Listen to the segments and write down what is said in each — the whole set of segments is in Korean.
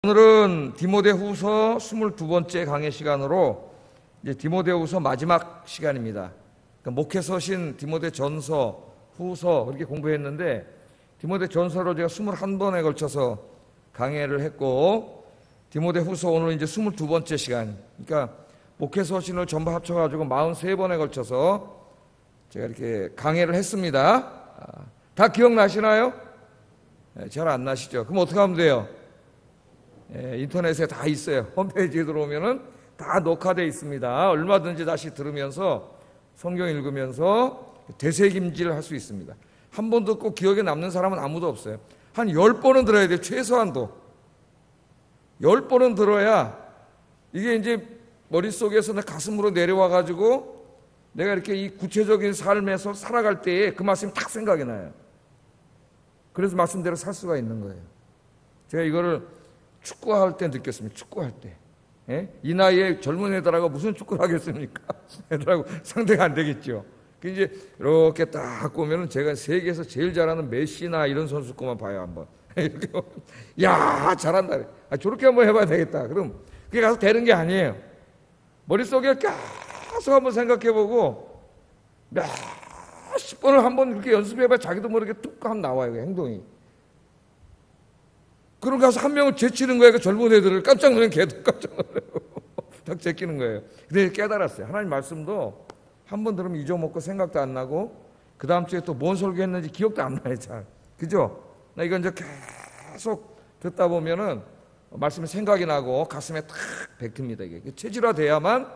오늘은 디모데후서 22번째 강의 시간으로 이제 디모데후서 마지막 시간입니다. 그러니까 목회서신 디모데전서, 후서 그렇게 공부했는데 디모데전서로 제가 21번에 걸쳐서 강의를 했고 디모데후서 오늘 이제 22번째 시간. 그러니까 목회서신을 전부 합쳐가지고 43번에 걸쳐서 제가 이렇게 강의를 했습니다. 다 기억나시나요? 잘 안 나시죠? 그럼 어떻게 하면 돼요? 인터넷에 다 있어요. 홈페이지에 들어오면은 다 녹화되어 있습니다. 얼마든지 다시 들으면서 성경 읽으면서 되새김질 할 수 있습니다. 한 번 듣고 기억에 남는 사람은 아무도 없어요. 한 10번은 들어야 돼요. 최소한도 10번은 들어야 이게 이제 머릿속에서 내 가슴으로 내려와 가지고 내가 이렇게 이 구체적인 삶에서 살아갈 때에 그 말씀이 딱 생각이 나요. 그래서 말씀대로 살 수가 있는 거예요. 제가 이거를 축구할 때 느꼈습니다. 축구할 때. 이 나이에 젊은 애들하고 무슨 축구를 하겠습니까? 애들하고 상대가 안 되겠죠. 이제 이렇게 딱 보면은 제가 세계에서 제일 잘하는 메시나 이런 선수 거만 봐요, 한번. 이렇게 야, 잘한다. 저렇게 한번 해봐야 되겠다. 그럼 그게 가서 되는 게 아니에요. 머릿속에 계속 한번 생각해보고 몇십 번을 한번 그렇게 연습해봐야 자기도 모르게 뚝 하면 나와요, 행동이. 그럼 가서 한 명을 제치는 거예요. 그 젊은 애들을 깜짝 놀란 걔도 깜짝 놀라요. 딱 제끼는 거예요. 근데 깨달았어요. 하나님 말씀도 한 번 들으면 잊어먹고 생각도 안 나고 그 다음 주에 또 뭔 설교했는지 기억도 안 나요. 잘. 그죠? 나 이거 이제 계속 듣다 보면은 말씀이 생각이 나고 가슴에 탁 박힙니다. 이게 체질화돼야만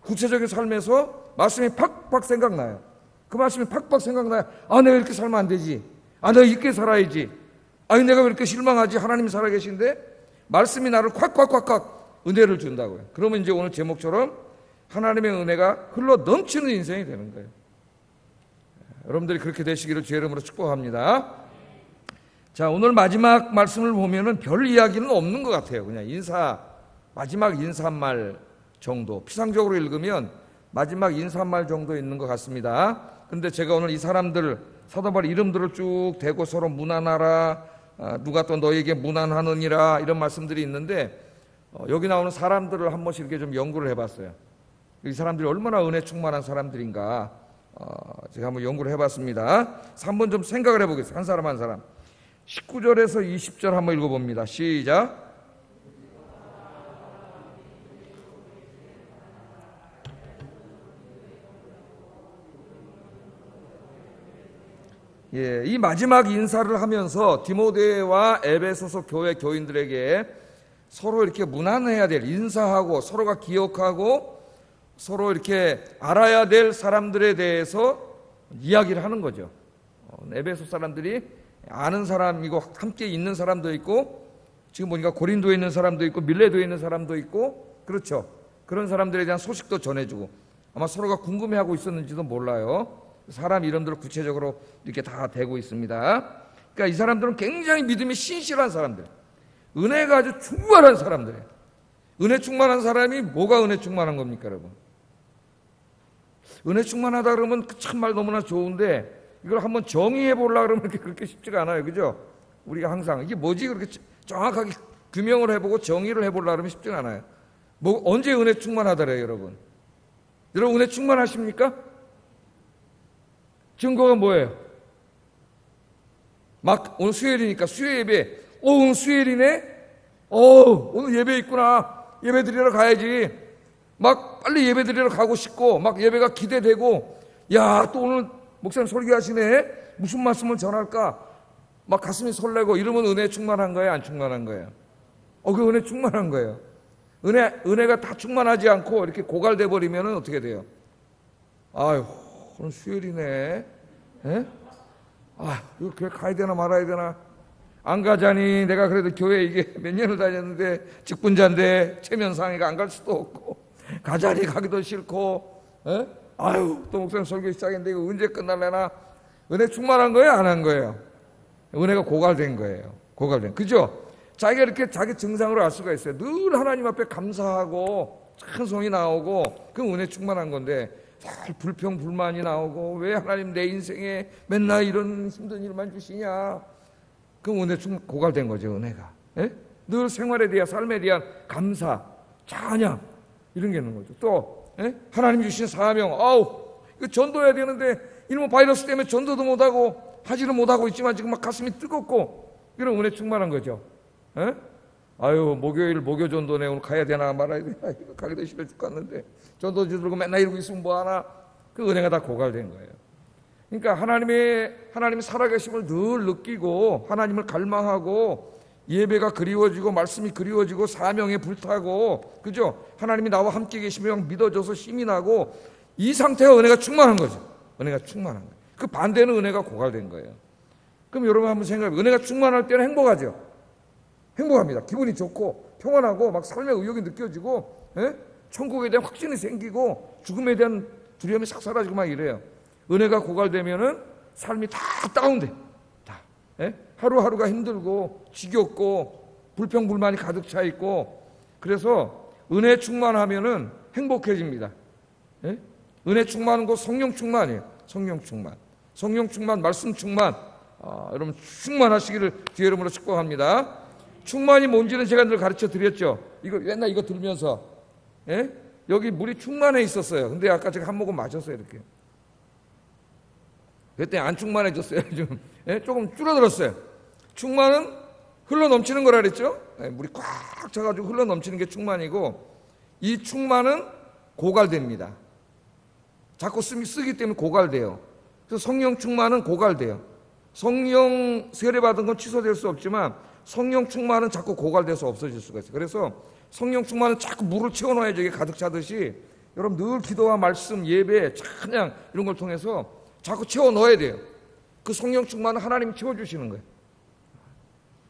구체적인 삶에서 말씀이 팍팍 생각나요. 그 말씀이 팍팍 생각나요. 아, 내가 이렇게 살면 안 되지. 아, 내가 이렇게 살아야지. 아니, 내가 왜 이렇게 실망하지? 하나님이 살아계신데 말씀이 나를 콱콱콱콱 은혜를 준다고요. 그러면 이제 오늘 제목처럼 하나님의 은혜가 흘러 넘치는 인생이 되는 거예요. 여러분들이 그렇게 되시기를 주의 이름으로 축복합니다. 자, 오늘 마지막 말씀을 보면은 별 이야기는 없는 것 같아요. 그냥 마지막 인사말 정도. 피상적으로 읽으면 마지막 인사말 정도 있는 것 같습니다. 그런데 제가 오늘 이 사람들 사도 바울 이름들을 쭉 대고 서로 문안하라, 누가 또 너에게 문안하느니라 이런 말씀들이 있는데 여기 나오는 사람들을 한 번씩 이렇게 좀 연구를 해봤어요. 이 사람들이 얼마나 은혜 충만한 사람들인가 제가 한번 연구를 해봤습니다. 그래서 한번 좀 생각을 해보겠습니다. 한 사람 한 사람. 19절에서 20절 한번 읽어봅니다. 시작. 이 마지막 인사를 하면서 디모데와 에베소서 교회 교인들에게 서로 이렇게 문안해야 될, 인사하고 서로가 기억하고 서로 이렇게 알아야 될 사람들에 대해서 이야기를 하는 거죠. 에베소 사람들이 아는 사람이고 함께 있는 사람도 있고 지금 보니까 고린도에 있는 사람도 있고 밀레도에 있는 사람도 있고 그렇죠. 그런 사람들에 대한 소식도 전해주고 아마 서로가 궁금해하고 있었는지도 몰라요. 사람 이름들을 구체적으로 이렇게 다 대고 있습니다. 그러니까 이 사람들은 굉장히 믿음이 신실한 사람들, 은혜가 아주 충만한 사람들이에요. 은혜 충만한 사람이 뭐가 은혜 충만한 겁니까, 여러분? 은혜 충만하다 그러면 참 말 너무나 좋은데 이걸 한번 정의해 보려고 그러면 그렇게 쉽지가 않아요. 그죠? 우리가 항상 이게 뭐지? 그렇게 정확하게 규명을 해보고 정의를 해보려고 그러면 쉽지가 않아요. 언제 은혜 충만하더래요, 여러분? 여러분 은혜 충만하십니까? 증거가 뭐예요? 막 오늘 수요일이니까 수요 예배. 오늘 수요일이네? 오늘 예배 있구나. 예배 드리러 가야지. 막 빨리 예배 드리러 가고 싶고 막 예배가 기대되고 야, 또 오늘 목사님 설교하시네? 무슨 말씀을 전할까? 막 가슴이 설레고 이러면 은혜 충만한 거예요? 안 충만한 거예요? 그 은혜 충만한 거예요. 은혜가 다 충만하지 않고 이렇게 고갈돼 버리면 어떻게 돼요? 아유, 오늘 수요일이네. 이거 교회 가야 되나 말아야 되나? 안 가자니 내가 그래도 교회 이게 몇 년을 다녔는데 직분자인데 체면상해가 안 갈 수도 없고 가자니 가기도 싫고 또 목사님 설교 시작했는데 이거 언제 끝날래나? 은혜 충만한 거예요? 안 한 거예요? 은혜가 고갈된 거예요. 고갈된. 그죠? 자기가 이렇게 자기 증상으로 알 수가 있어요. 늘 하나님 앞에 감사하고 찬송이 나오고 그럼 은혜 충만한 건데 잘 불평 불만이 나오고 왜 하나님 내 인생에 맨날 이런 힘든 일만 주시냐? 그럼 은혜 고갈된 거죠. 은혜가. 늘 생활에 대한 삶에 대한 감사, 찬양 이런 게 있는 거죠. 또 하나님 주신 사명, 이거 전도해야 되는데 이놈의 바이러스 때문에 전도도 못하고 하지를 못하고 있지만 지금 막 가슴이 뜨겁고 이런 은혜 충만한 거죠. 목요일 목요 전도네, 오늘 가야 되나 말아야 되나, 이거 가기도 싫어 죽겠는데 전도지 들고 맨날 이러고 있으면 뭐하나. 그 은혜가 다 고갈된 거예요. 그러니까 하나님의 살아계심을 늘 느끼고 하나님을 갈망하고 예배가 그리워지고 말씀이 그리워지고 사명에 불타고, 그죠? 하나님이 나와 함께 계시면 믿어져서 힘이 나고, 이 상태가 은혜가 충만한 거죠. 은혜가 충만한 거예요. 그 반대는 은혜가 고갈된 거예요. 그럼 여러분 한번 생각해보세요. 은혜가 충만할 때는 행복하죠. 행복합니다. 기분이 좋고 평안하고 막 삶의 의욕이 느껴지고, 천국에 대한 확신이 생기고 죽음에 대한 두려움이 싹 사라지고 막 이래요. 은혜가 고갈되면은 삶이 다 다운돼. 다. 하루하루가 힘들고 지겹고 불평불만이 가득 차 있고, 그래서 은혜 충만하면은 행복해집니다. 은혜 충만한 거 성령 충만이에요. 성령 충만. 성령 충만, 말씀 충만. 여러분 충만하시기를 주의 이름으로 축복합니다. 충만이 뭔지는 제가 늘 가르쳐 드렸죠. 맨날 이거 들면서 여기 물이 충만해 있었어요. 근데 아까 제가 한 모금 마셨어요. 이렇게. 그랬더니 안 충만해졌어요. 조금 줄어들었어요. 충만은 흘러 넘치는 거라 그랬죠. 물이 꽉 차가지고 흘러 넘치는 게 충만이고, 이 충만은 고갈됩니다. 자꾸 쓰기 때문에 고갈돼요. 그래서 성령 충만은 고갈돼요. 성령 세례 받은 건 취소될 수 없지만 성령 충만은 자꾸 고갈돼서 없어질 수가 있어요. 그래서 성령 충만은 자꾸 물을 채워넣어야죠. 이게 가득 차듯이 여러분 늘 기도와 말씀, 예배, 찬양 이런 걸 통해서 자꾸 채워넣어야 돼요. 그 성령 충만은 하나님이 채워주시는 거예요.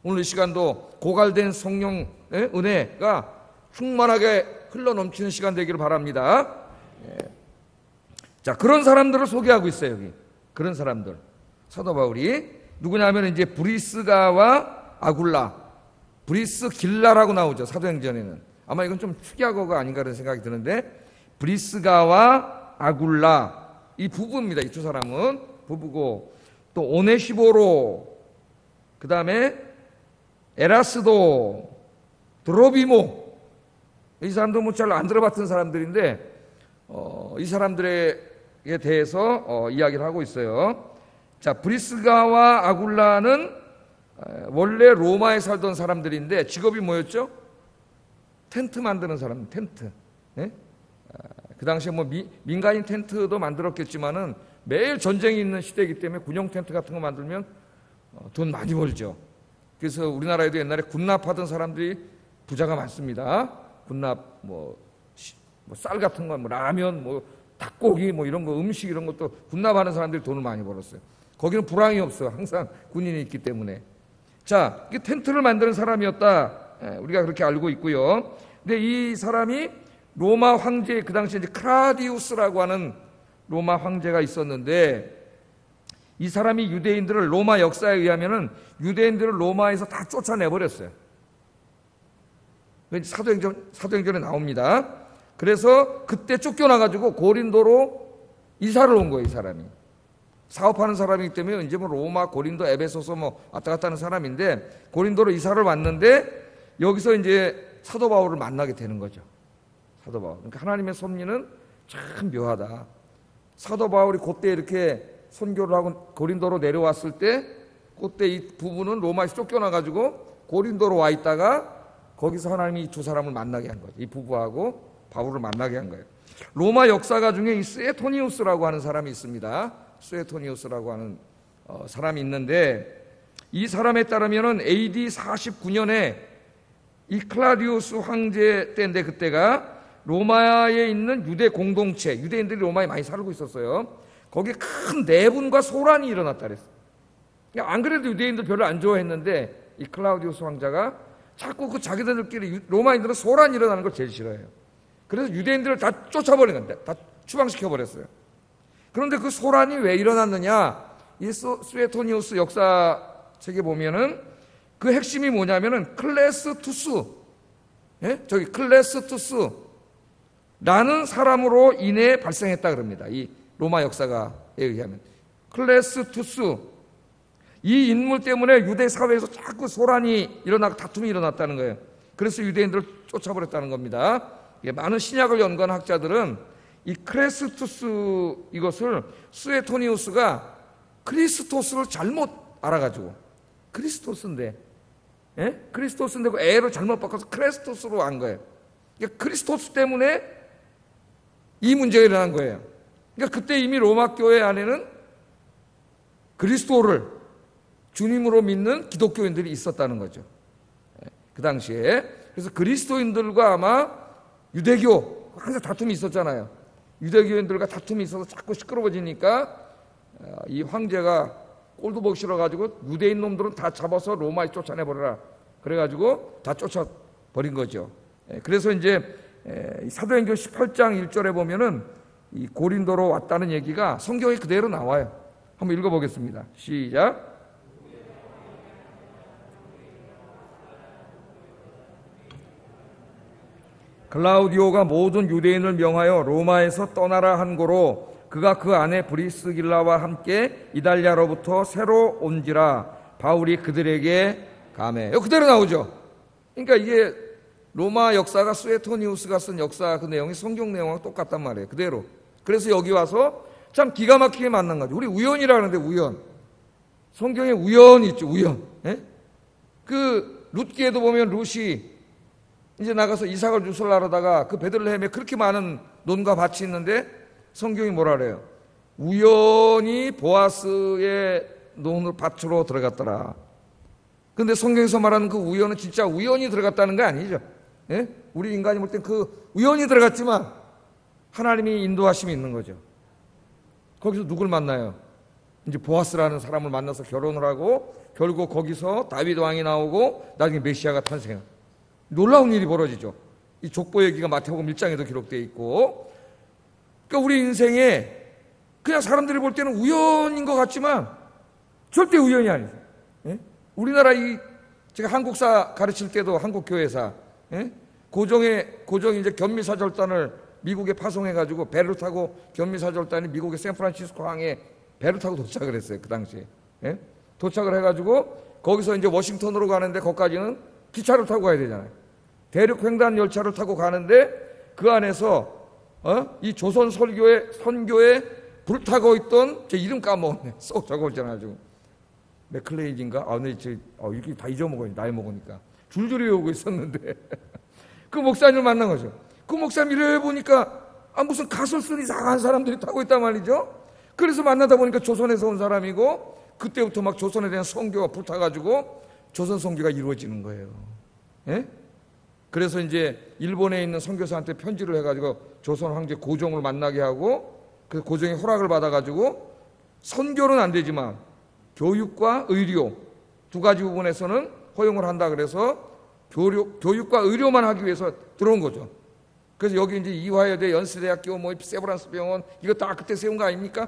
오늘 이 시간도 고갈된 성령 은혜가 충만하게 흘러넘치는 시간 되기를 바랍니다. 자, 그런 사람들을 소개하고 있어요. 여기 그런 사람들, 사도 바울이 누구냐면 이제 브리스가와 아굴라, 브리스길라라고 나오죠. 사도행전에는. 아마 이건 좀 축약어가 아닌가 그런 생각이 드는데, 브리스가와 아굴라 이 부부입니다. 이 두 사람은 부부고, 또 오네시보로, 그 다음에 에라스도, 드로비모, 이 사람도 뭐 잘 안 들어봤던 사람들인데 이 사람들에 대해서 이야기를 하고 있어요. 자, 브리스가와 아굴라는 원래 로마에 살던 사람들인데 직업이 뭐였죠? 텐트 만드는 사람, 텐트. 그 당시에 뭐 민간인 텐트도 만들었겠지만은 매일 전쟁이 있는 시대이기 때문에 군용 텐트 같은 거 만들면 돈 많이 벌죠. 그래서 우리나라에도 옛날에 군납하던 사람들이 부자가 많습니다. 군납 쌀 같은 거, 라면, 닭고기, 이런 거, 음식 이런 것도 군납하는 사람들이 돈을 많이 벌었어요. 거기는 불황이 없어요. 항상 군인이 있기 때문에. 자, 이게 텐트를 만드는 사람이었다. 우리가 그렇게 알고 있고요. 근데 이 사람이 로마 황제, 그 당시에 이제 클라우디우스라고 하는 로마 황제가 있었는데, 이 사람이 유대인들을, 로마 역사에 의하면은 유대인들을 로마에서 다 쫓아내버렸어요. 사도행전에 나옵니다. 그래서 그때 쫓겨나가지고 고린도로 이사를 온 거예요. 이 사람이 사업하는 사람이기 때문에 이제 로마, 고린도, 에베소서 왔다 갔다 하는 사람인데, 고린도로 이사를 왔는데 여기서 이제 사도 바울을 만나게 되는 거죠. 사도 바울. 그러니까 하나님의 섭리는 참 묘하다. 사도 바울이 그때 이렇게 선교를 하고 고린도로 내려왔을 때, 그때 이 부부는 로마에서 쫓겨나가지고 고린도로 와 있다가 거기서 하나님이 이 두 사람을 만나게 한 거죠. 이 부부하고 바울을 만나게 한 거예요. 로마 역사가 중에 이 스에토니우스라고 하는 사람이 있습니다. 스에토니우스라고 하는 사람이 있는데, 이 사람에 따르면은 AD 49년에 이 클라디우스 황제 때인데, 그때가 로마에 있는 유대 공동체, 유대인들이 로마에 많이 살고 있었어요. 거기에 큰 내분과 소란이 일어났다 그랬어요. 안 그래도 유대인들 별로 안 좋아했는데 이 클라우디우스 황자가 자꾸 그 자기들끼리, 로마인들은 소란이 일어나는 걸 제일 싫어해요. 그래서 유대인들을 다 쫓아버린 건데, 다 추방시켜버렸어요. 그런데 그 소란이 왜 일어났느냐, 이 스웨토니우스 역사책에 보면은 그 핵심이 뭐냐면은 클레스투스, 클레스투스라는 사람으로 인해 발생했다 그럽니다. 이 로마 역사가에 의하면 클레스투스, 이 인물 때문에 유대 사회에서 자꾸 소란이 일어나고 다툼이 일어났다는 거예요. 그래서 유대인들을 쫓아버렸다는 겁니다. 많은 신약을 연구한 학자들은 이 크레스투스 이것을 수에토니우스가 크리스토스를 잘못 알아가지고 크리스토스인데 그 애를 잘못 바꿔서 크레스토스로 한 거예요. 그러니까 크리스토스 때문에 이 문제가 일어난 거예요. 그러니까 그때 이미 로마 교회 안에는 그리스도를 주님으로 믿는 기독교인들이 있었다는 거죠. 그 당시에. 그래서 그리스도인들과 아마 유대교 항상 다툼이 있었잖아요. 유대교인들과 다툼이 있어서 자꾸 시끄러워지니까 이 황제가 꼴도 보기 싫어가지고 유대인 놈들은 다 잡아서 로마에 쫓아내버려라. 그래가지고 다 쫓아버린 거죠. 그래서 이제 사도행전 18장 1절에 보면은 이 고린도로 왔다는 얘기가 성경에 그대로 나와요. 한번 읽어보겠습니다. 시작. 클라우디오가 모든 유대인을 명하여 로마에서 떠나라 한 고로 그가 그 안에 브리스길라와 함께 이달리아로부터 새로 온지라 바울이 그들에게 가매. 그대로 나오죠. 그러니까 이게 로마 역사가 수에토니우스가 쓴 역사 그 내용이 성경 내용하고 똑같단 말이에요. 그대로. 그래서 여기 와서 참 기가 막히게 만난 거죠. 우리 우연이라 하는데 우연. 성경에 우연이 있죠. 우연. 그 룻기에도 보면 룻이 이제 나가서 이삭을 유설하려다가 그 베들레헴에 그렇게 많은 논과 밭이 있는데 성경이 뭐라 그래요? 우연히 보아스의 논을 밭으로 들어갔더라. 근데 성경에서 말하는 그 우연은 진짜 우연히 들어갔다는 거 아니죠. 우리 인간이 볼 땐 그 우연히 들어갔지만 하나님이 인도하심이 있는 거죠. 거기서 누굴 만나요? 이제 보아스라는 사람을 만나서 결혼을 하고 결국 거기서 다윗 왕이 나오고 나중에 메시아가 탄생해요. 놀라운 일이 벌어지죠. 이 족보 얘기가 마태복음 1장에도 기록되어 있고, 그러니까 우리 인생에 그냥 사람들이 볼 때는 우연인 것 같지만 절대 우연이 아니죠. 우리나라 제가 한국사 가르칠 때도 한국교회사 고종이 이제 견미사절단을 미국에 파송해가지고 배를 타고 견미사절단이 미국의 샌프란시스코 항에 배를 타고 도착을 했어요. 그 당시에 도착을 해가지고 거기서 이제 워싱턴으로 가는데 거기까지는 기차를 타고 가야 되잖아요. 대륙 횡단 열차를 타고 가는데 그 안에서 이 조선 선교에 불타고 있던 제 이름 까먹었네. 쏙 적어있잖아요. 맥클레이진가? 이렇게 다 잊어먹어요. 나이 먹으니까 줄줄이 오고 있었는데 그 목사님을 만난 거죠. 그 목사님 이래 보니까 무슨 가설 쓴 이상한 사람들이 타고 있단 말이죠. 그래서 만나다 보니까 조선에서 온 사람이고 그때부터 막 조선에 대한 선교가 불타가지고 조선 선교가 이루어지는 거예요. 그래서 이제 일본에 있는 선교사한테 편지를 해가지고 조선 황제 고종을 만나게 하고 그 고종의 허락을 받아가지고 선교는 안 되지만 교육과 의료 두 가지 부분에서는 허용을 한다 그래서 교육과 의료만 하기 위해서 들어온 거죠. 그래서 여기 이제 이화여대, 연세대학교, 세브란스 병원 이거 다 그때 세운 거 아닙니까?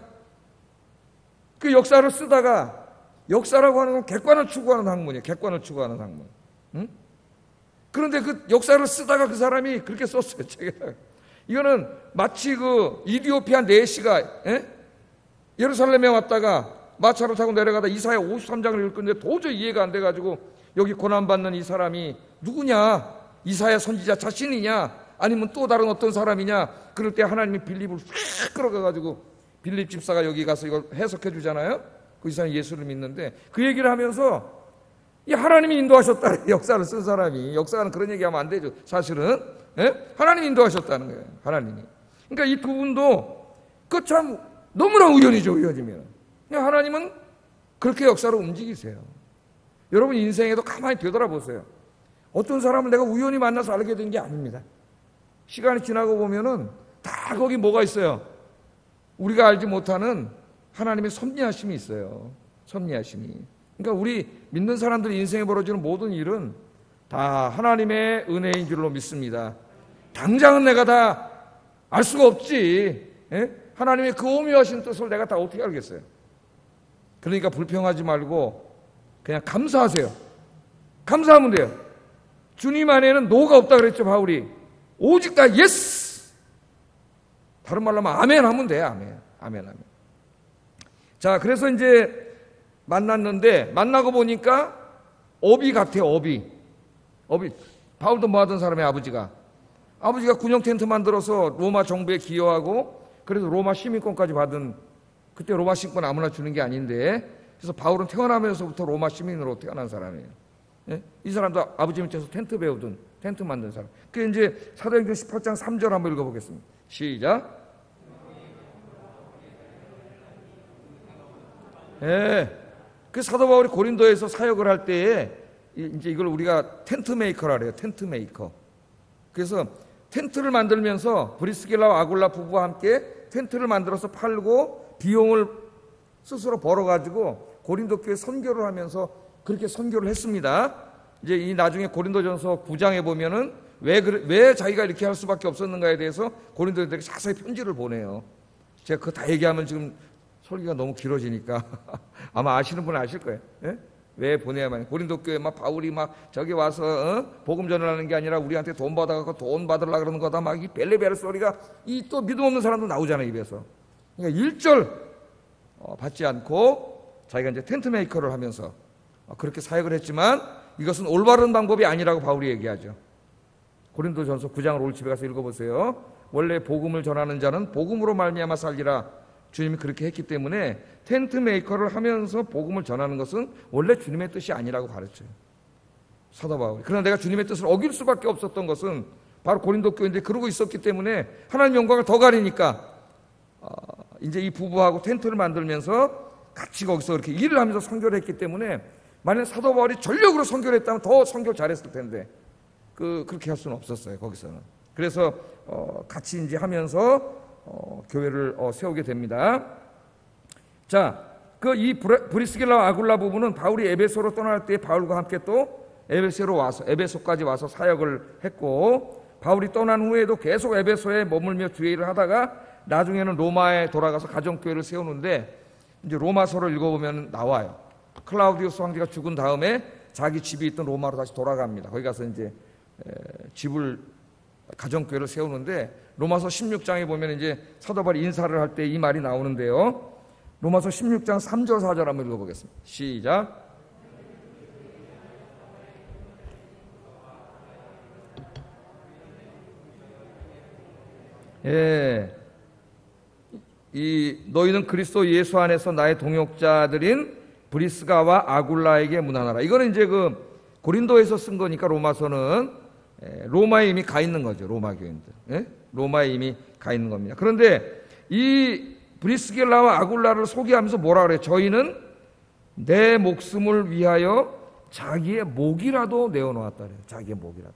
그 역사를 쓰다가 역사라고 하는 건 객관을 추구하는 학문이에요. 객관을 추구하는 학문. 그런데 그 역사를 쓰다가 그 사람이 그렇게 썼어요. 책에다가. 이거는 마치 그 이디오피아 내시가 예루살렘에 왔다가 마차를 타고 내려가다 이사야 53장을 읽는데 도저히 이해가 안 돼가지고 여기 고난받는 이 사람이 누구냐? 이사야 선지자 자신이냐? 아니면 또 다른 어떤 사람이냐? 그럴 때 하나님이 빌립을 휙 끌어가가지고 빌립 집사가 여기 가서 이걸 해석해 주잖아요. 그 이사람이 예수를 믿는데 그 얘기를 하면서 이 하나님이 인도하셨다. 역사를 쓴 사람이. 역사는 그런 얘기하면 안 되죠. 사실은 하나님이 인도하셨다는 거예요. 하나님이. 그러니까 이 두 분도 그 참 너무나 우연이죠. 우연이면. 하나님은 그렇게 역사를 움직이세요. 여러분 인생에도 가만히 되돌아보세요. 어떤 사람을 내가 우연히 만나서 알게 된 게 아닙니다. 시간이 지나고 보면은 다 거기 뭐가 있어요? 우리가 알지 못하는 하나님의 섭리하심이 있어요. 섭리하심이. 그러니까 우리 믿는 사람들이 인생에 벌어지는 모든 일은 다 하나님의 은혜인 줄로 믿습니다. 당장은 내가 다 알 수가 없지. 하나님의 그 오묘하신 뜻을 내가 다 어떻게 알겠어요? 그러니까 불평하지 말고 그냥 감사하세요. 감사하면 돼요. 주님 안에는 노가 없다 그랬죠, 바울이. 오직 다 예스. 다른 말로 하면 아멘 하면 돼요. 아멘. 아멘. 자, 그래서 이제 만났는데 만나고 보니까 어비 같아요. 어비. 바울도 뭐 하던 사람의 아버지가 군용 텐트 만들어서 로마 정부에 기여하고 그래서 로마 시민권까지 받은, 그때 로마 시민권 아무나 주는 게 아닌데, 그래서 바울은 태어나면서부터 로마 시민으로 태어난 사람이에요. 예? 이 사람도 아버지 밑에서 텐트 배우던, 텐트 만든 사람. 그게 이제 사도행전 18장 3절 한번 읽어보겠습니다. 시작. 예. 그 사도 바울이 고린도에서 사역을 할 때에 이제 이걸 우리가 텐트 메이커라 그래요. 텐트 메이커. 그래서 텐트를 만들면서 브리스길라와 아굴라 부부와 함께 텐트를 만들어서 팔고 비용을 스스로 벌어가지고 고린도 교회 선교를 하면서 그렇게 선교를 했습니다. 이제 이 나중에 고린도전서 9장에 보면은 왜 자기가 이렇게 할 수밖에 없었는가에 대해서 고린도인들에게 자세히 편지를 보내요. 제가 그거 다 얘기하면 지금 설교가 너무 길어지니까 아마 아시는 분은 아실 거예요. 예? 왜 보내야만, 고린도 교회 막 바울이 막 저기 와서 복음 전하는 게 아니라 우리한테 돈 받아갖고 돈 받으려고 그러는 거다 막 이 벨레벨 소리가 이 또 믿음 없는 사람도 나오잖아요, 입에서. 그러니까 1절 받지 않고 자기가 이제 텐트 메이커를 하면서 그렇게 사역을 했지만 이것은 올바른 방법이 아니라고 바울이 얘기하죠. 고린도전서 9장을 오늘 집에 가서 읽어보세요. 원래 복음을 전하는 자는 복음으로 말미암아 살리라. 주님이 그렇게 했기 때문에 텐트 메이커를 하면서 복음을 전하는 것은 원래 주님의 뜻이 아니라고 가르쳐요, 사도 바울이. 그러나 내가 주님의 뜻을 어길 수밖에 없었던 것은 바로 고린도 교회인데 그러고 있었기 때문에 하나님 영광을 더 가리니까 이제 이 부부하고 텐트를 만들면서 같이 거기서 이렇게 일을 하면서 선교를 했기 때문에 만약 사도 바울이 전력으로 선교를 했다면 더 선교를 잘했을 텐데 그렇게 할 수는 없었어요, 거기서는. 그래서 같이 이제 하면서 교회를 세우게 됩니다. 자, 이 브리스길라와 아굴라 부부는 바울이 에베소로 떠날 때 바울과 함께 또 에베소까지 와서 사역을 했고, 바울이 떠난 후에도 계속 에베소에 머물며 주의 일을 하다가 나중에는 로마에 돌아가서 가정교회를 세우는데, 이제 로마서를 읽어보면 나와요. 클라우디우스 황제가 죽은 다음에 자기 집이 있던 로마로 다시 돌아갑니다. 거기 가서 이제 가정교회를 세우는데, 로마서 16장에 보면 이제 사도 바울이 인사를 할 때 이 말이 나오는데요. 로마서 16장 3절 4절 한번 읽어보겠습니다. 시작. 예, 너희는 그리스도 예수 안에서 나의 동역자들인 브리스가와 아굴라에게 문안하라. 이거는 이제 고린도에서 쓴 거니까 로마서는 로마에 이미 가 있는 거죠. 로마 교인들. 예? 로마에 이미 가 있는 겁니다. 그런데 이 브리스길라와 아굴라를 소개하면서 뭐라 그래요? 저희는 내 목숨을 위하여 자기의 목이라도 내어놓았다 그래요. 자기의 목이라도.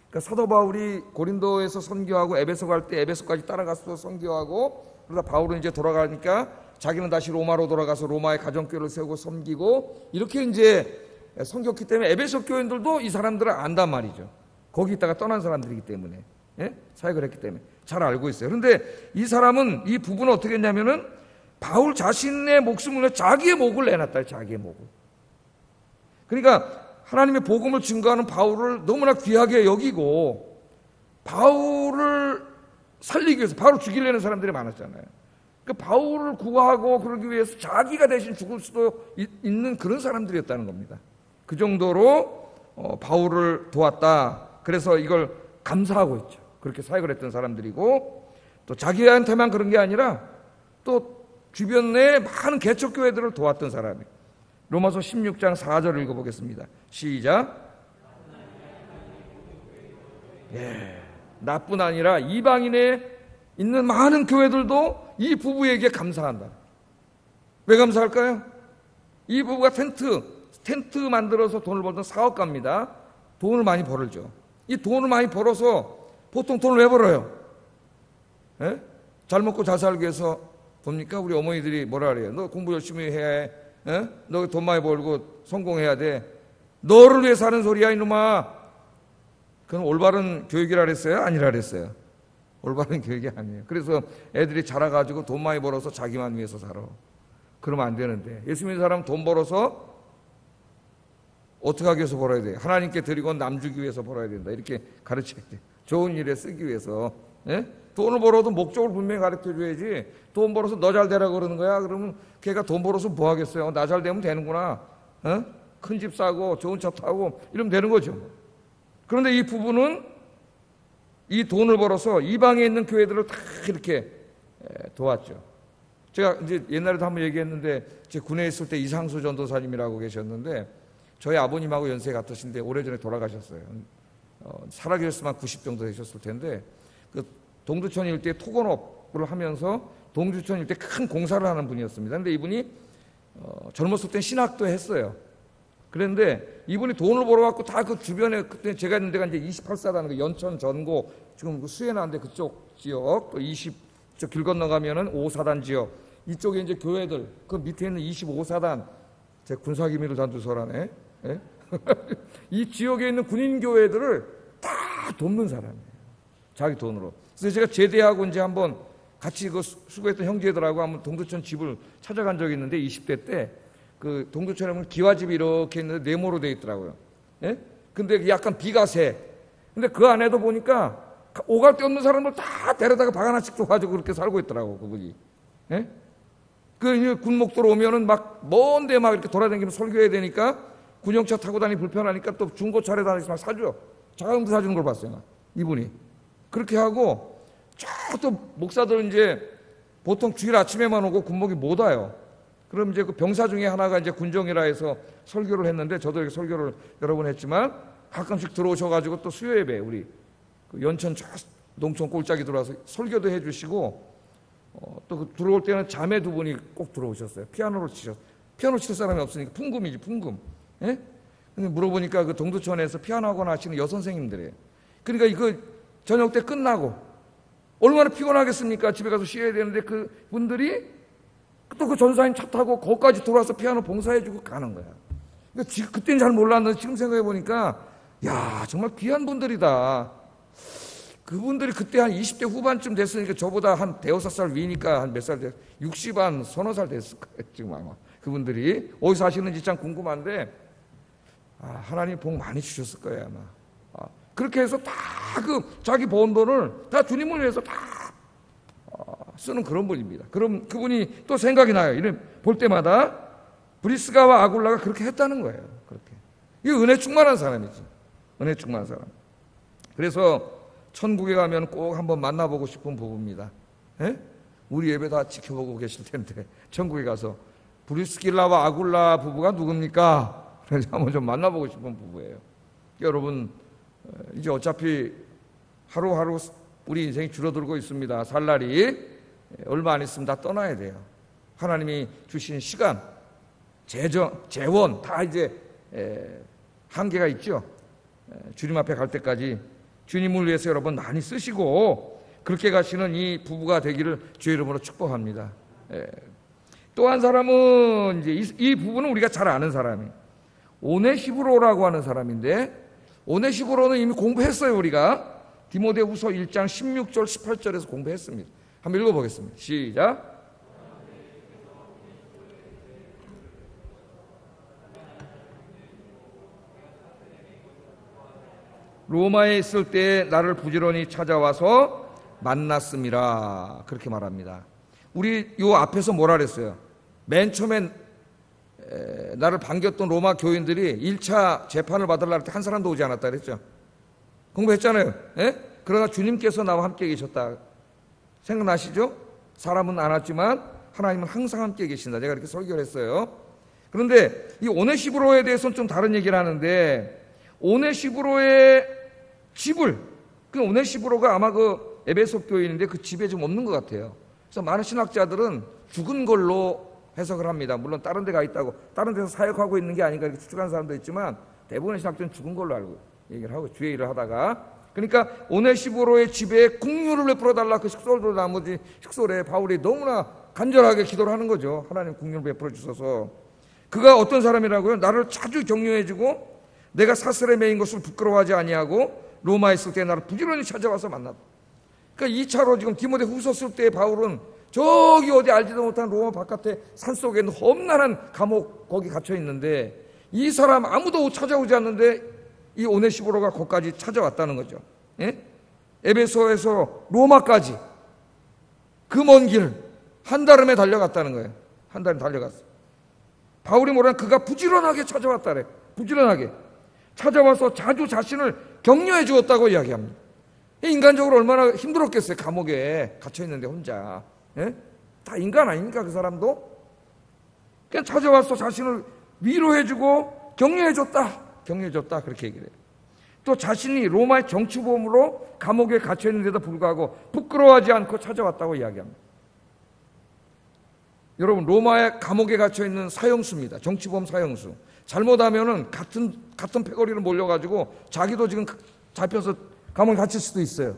그러니까 사도 바울이 고린도에서 선교하고 에베소 갈 때 에베소까지 따라가서 선교하고, 그러다 바울은 이제 돌아가니까 자기는 다시 로마로 돌아가서 로마의 가정교회를 세우고 섬기고 이렇게 이제 섬겼기 때문에 에베소 교인들도 이 사람들을 안단 말이죠. 거기 있다가 떠난 사람들이기 때문에, 예? 사역을 했기 때문에 잘 알고 있어요. 그런데 이 부부는 어떻게 했냐면은 바울 자신의 목숨을 위해 자기의 목을 내놨다. 자기의 목을. 그러니까 하나님의 복음을 증거하는 바울을 너무나 귀하게 여기고, 바울을 살리기 위해서 바울을 죽이려는 사람들이 많았잖아요. 그러니까 바울을 구하고 그러기 위해서 자기가 대신 죽을 수도 있는 그런 사람들이었다는 겁니다. 그 정도로 바울을 도왔다. 그래서 이걸 감사하고 있죠. 그렇게 사역을 했던 사람들이고, 또 자기한테만 그런 게 아니라 또 주변에 많은 개척교회들을 도왔던 사람이에요. 로마서 16장 4절을 읽어보겠습니다. 시작. 예, 나뿐 아니라 이방인에 있는 많은 교회들도 이 부부에게 감사한다. 왜 감사할까요? 이 부부가 텐트 만들어서 돈을 벌던 사업가입니다. 돈을 많이 벌죠. 이 돈을 많이 벌어서 보통 돈을 왜 벌어요? 예? 잘 먹고 잘 살기 위해서 봅니까? 우리 어머니들이 뭐라 그래요? 너 공부 열심히 해야 해. 예? 너 돈 많이 벌고 성공해야 돼. 너를 위해 사는 소리야 이놈아. 그건 올바른 교육이라 그랬어요? 아니라 그랬어요? 올바른 교육이 아니에요. 그래서 애들이 자라가지고 돈 많이 벌어서 자기만 위해서 살아. 그러면 안 되는데, 예수 믿는 사람은 돈 벌어서 어떻게 하기 위해서 벌어야 돼? 하나님께 드리고 남 주기 위해서 벌어야 된다. 이렇게 가르쳐야 돼. 좋은 일에 쓰기 위해서. 예? 돈을 벌어도 목적을 분명히 가르쳐줘야지. 돈 벌어서 너 잘 되라고 그러는 거야. 그러면 걔가 돈 벌어서 뭐 하겠어요. 나 잘 되면 되는구나. 큰 집 사고 좋은 차 타고 이러면 되는 거죠. 그런데 이 부부는 이 돈을 벌어서 이방에 있는 교회들을 다 이렇게 도왔죠. 제가 이제 옛날에도 한번 얘기했는데, 제 군에 있을 때 이상수 전도사님이라고 계셨는데, 저희 아버님하고 연세 같으신데 오래전에 돌아가셨어요. 살아계셨으면 90 정도 되셨을 텐데, 그 동두천 일대 토건업을 하면서 동두천 일대 큰 공사를 하는 분이었습니다. 근데 이분이 젊었을 땐 신학도 했어요. 그런데 이분이 돈을 벌어갖고 다 그 주변에, 그때 제가 있는 데가 이제 28사단, 그 연천 전고, 지금 그 수해나는데 그쪽 지역, 또 20쪽 길 건너가면은 5사단 지역, 이쪽에 이제 교회들, 그 밑에 있는 25사단, 제 군사기밀을 단두서라네. 예? 이 지역에 있는 군인교회들을 다 돕는 사람이에요. 자기 돈으로. 그래서 제가 제대하고 이제 한번 같이 그 수고했던 형제들하고 한번 동두천 집을 찾아간 적이 있는데, 20대 때, 그 동두천에 보면 기와집이 이렇게 있는데 네모로 되어 있더라고요. 예? 근데 약간 비가 새. 근데 그 안에도 보니까 오갈 데 없는 사람들 다 데려다가 방 하나씩 줘가지고 그렇게 살고 있더라고, 그분이. 예? 그 군목도로 오면은 막 먼데 막 이렇게 돌아다니면서 설교해야 되니까 군용차 타고 다니기 불편하니까 또 중고차를 다니면서 막 사줘. 자가용도 사주는 걸 봤어요, 이분이. 그렇게 하고, 저 또 목사들 이제 보통 주일 아침에만 오고 군목이 못 와요. 그럼 이제 그 병사 중에 하나가 이제 군정이라 해서 설교를 했는데, 저도 이렇게 설교를 여러 번 했지만 가끔씩 들어오셔가지고 또 수요 예배, 우리 그 연천 농촌 꼴짝이 들어와서 설교도 해주시고, 또 그 들어올 때는 자매 두 분이 꼭 들어오셨어요. 피아노를 칠 사람이 없으니까 풍금이지, 풍금. 예? 근데 물어보니까 그 동두천에서 피아노 학원 하시는 여선생님들이에요. 그러니까 이거 저녁 때 끝나고 얼마나 피곤하겠습니까? 집에 가서 쉬어야 되는데 그 분들이 또 그 전사님 차 타고 거기까지 들어와서 피아노 봉사해주고 가는 거야. 그러니까 그때는 잘 몰랐는데 지금 생각해보니까, 야, 정말 귀한 분들이다. 그분들이 그때 한 20대 후반쯤 됐으니까 저보다 한 대여섯 살 위니까 한 몇 살 됐, 60 한 서너 살 됐을 거예요, 지금 아마. 그분들이 어디서 하시는지 참 궁금한데, 하나님 복 많이 주셨을 거예요, 아마. 그렇게 해서 다 그 자기 번 돈을 다 주님을 위해서 다 쓰는 그런 분입니다. 그럼 그분이 또 생각이 나요. 이런 볼 때마다 브리스가와 아굴라가 그렇게 했다는 거예요. 그렇게. 이게 은혜 충만한 사람이지. 은혜 충만한 사람. 그래서 천국에 가면 꼭 한번 만나보고 싶은 부부입니다. 예? 우리 예배 다 지켜보고 계실 텐데 천국에 가서 브리스길라와 아굴라 부부가 누굽니까? 그래서 한번 좀 만나보고 싶은 부부예요. 여러분, 이제 어차피 하루하루 우리 인생이 줄어들고 있습니다. 살 날이 얼마 안 있으면 다 떠나야 돼요. 하나님이 주신 시간, 재원 다 이제 한계가 있죠. 주님 앞에 갈 때까지 주님을 위해서 여러분 많이 쓰시고 그렇게 가시는 이 부부가 되기를 주의 이름으로 축복합니다. 또 한 사람은 이제 이 부부는 우리가 잘 아는 사람이 오네시브로라고 하는 사람인데, 오네시브로는 이미 공부했어요. 우리가 디모데후서 1장 16절 18절에서 공부했습니다. 한번 읽어보겠습니다. 시작. 로마에 있을 때 나를 부지런히 찾아와서 만났음이라, 그렇게 말합니다. 우리 요 앞에서 뭐라 그랬어요? 맨 처음에 나를 반겼던 로마 교인들이 1차 재판을 받으려고 할 때 한 사람도 오지 않았다 그랬죠. 공부했잖아요. 예? 그러나 주님께서 나와 함께 계셨다. 생각나시죠? 사람은 안 왔지만 하나님은 항상 함께 계신다. 제가 이렇게 설교를 했어요. 그런데 이 오네시브로에 대해서는 좀 다른 얘기를 하는데, 오네시브로의 집을, 그 오네시브로가 아마 그 에베소 교인인데 그 집에 좀 없는 것 같아요. 그래서 많은 신학자들은 죽은 걸로 해석을 합니다. 물론 다른 데 가 있다고, 다른 데서 사역하고 있는 게 아닌가 이렇게 추측하는 사람도 있지만 대부분의 신학자는 죽은 걸로 알고 얘기를 하고 주의 일을 하다가, 그러니까 오네시브로의 집에 국류를 베풀어 달라, 그 식솔도 나머지 식솔에 바울이 너무나 간절하게 기도를 하는 거죠. 하나님 국류를 베풀어 주셔서. 그가 어떤 사람이라고요? 나를 자주 격려해주고 내가 사슬에 매인 것을 부끄러워하지 아니하고 로마에 있을 때 나를 부지런히 찾아와서 만났다. 그러니까 2차로 지금 디모데후서 쓸 때 바울은 저기 어디 알지도 못한 로마 바깥에 산속에 있는 험난한 감옥 거기 갇혀 있는데, 이 사람 아무도 찾아오지 않는데 이 오네시브로가 거기까지 찾아왔다는 거죠. 예? 에베소에서 로마까지 그 먼 길 한달음에 달려갔다는 거예요. 한달음 달려갔어. 바울이 뭐라면 그가 부지런하게 찾아왔다래. 부지런하게 찾아와서 자주 자신을 격려해 주었다고 이야기합니다. 인간적으로 얼마나 힘들었겠어요. 감옥에 갇혀있는데 혼자. 예? 다 인간 아닙니까 그 사람도? 그냥 찾아와서 자신을 위로해주고 격려해줬다 그렇게 얘기를 해요. 또 자신이 로마의 정치범으로 감옥에 갇혀있는데도 불구하고 부끄러워하지 않고 찾아왔다고 이야기합니다. 여러분, 로마의 감옥에 갇혀있는 사형수입니다. 정치범 사형수. 잘못하면은 같은 패거리로 몰려가지고 자기도 지금 잡혀서 감옥에 갇힐 수도 있어요.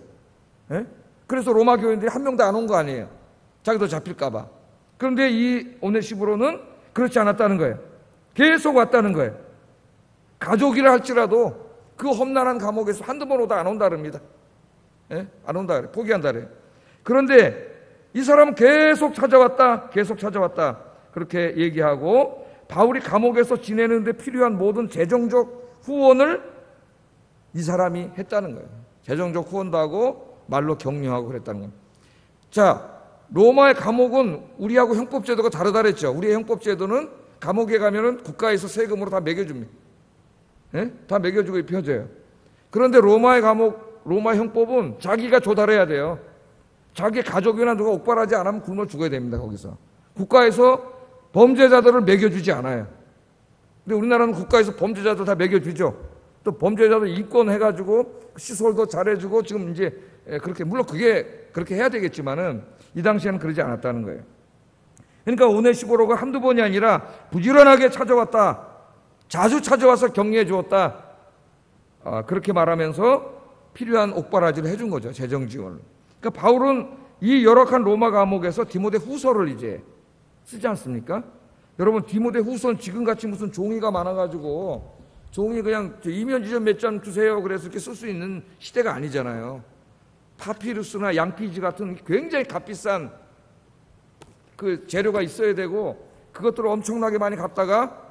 예? 그래서 로마 교인들이 한 명도 안 온 거 아니에요. 자기도 잡힐까봐. 그런데 이 오네시모로는 그렇지 않았다는 거예요. 계속 왔다는 거예요. 가족이라 할지라도 그 험난한 감옥에서 한두 번 오다 안 온다 그럽니다. 예? 안 온다 그래. 포기한다 그래. 그런데 이 사람은 계속 찾아왔다. 그렇게 얘기하고 바울이 감옥에서 지내는데 필요한 모든 재정적 후원을 이 사람이 했다는 거예요. 재정적 후원도 하고 말로 격려하고 그랬다는 겁니다. 자, 로마의 감옥은 우리하고 형법제도가 다르다 그랬죠. 우리의 형법제도는 감옥에 가면은 국가에서 세금으로 다 매겨줍니다. 예? 다 매겨주고 입혀져요. 그런데 로마의 감옥, 로마 형법은 자기가 조달해야 돼요. 자기 가족이나 누가 옥발하지 않으면 굶어 죽어야 됩니다. 거기서 국가에서 범죄자들을 매겨주지 않아요. 근데 우리나라는 국가에서 범죄자들 다 매겨주죠. 또 범죄자들 입건해가지고 시설도 잘해주고 지금 이제 그렇게, 물론 그게 그렇게 해야 되겠지만은 이 당시에는 그러지 않았다는 거예요. 그러니까 오네시모로가 한두 번이 아니라 부지런하게 찾아왔다. 자주 찾아와서 격려해 주었다. 그렇게 말하면서 필요한 옥바라지를 해준 거죠. 재정 지원을. 그러니까 바울은 이 열악한 로마 감옥에서 디모데 후서를 이제 쓰지 않습니까? 여러분, 디모데 후서는 지금같이 무슨 종이가 많아가지고 종이 그냥 이면지 좀 몇 장 주세요 그래서 이렇게 쓸 수 있는 시대가 아니잖아요. 파피루스나 양피지 같은 굉장히 값비싼 그 재료가 있어야 되고 그것들을 엄청나게 많이 갖다가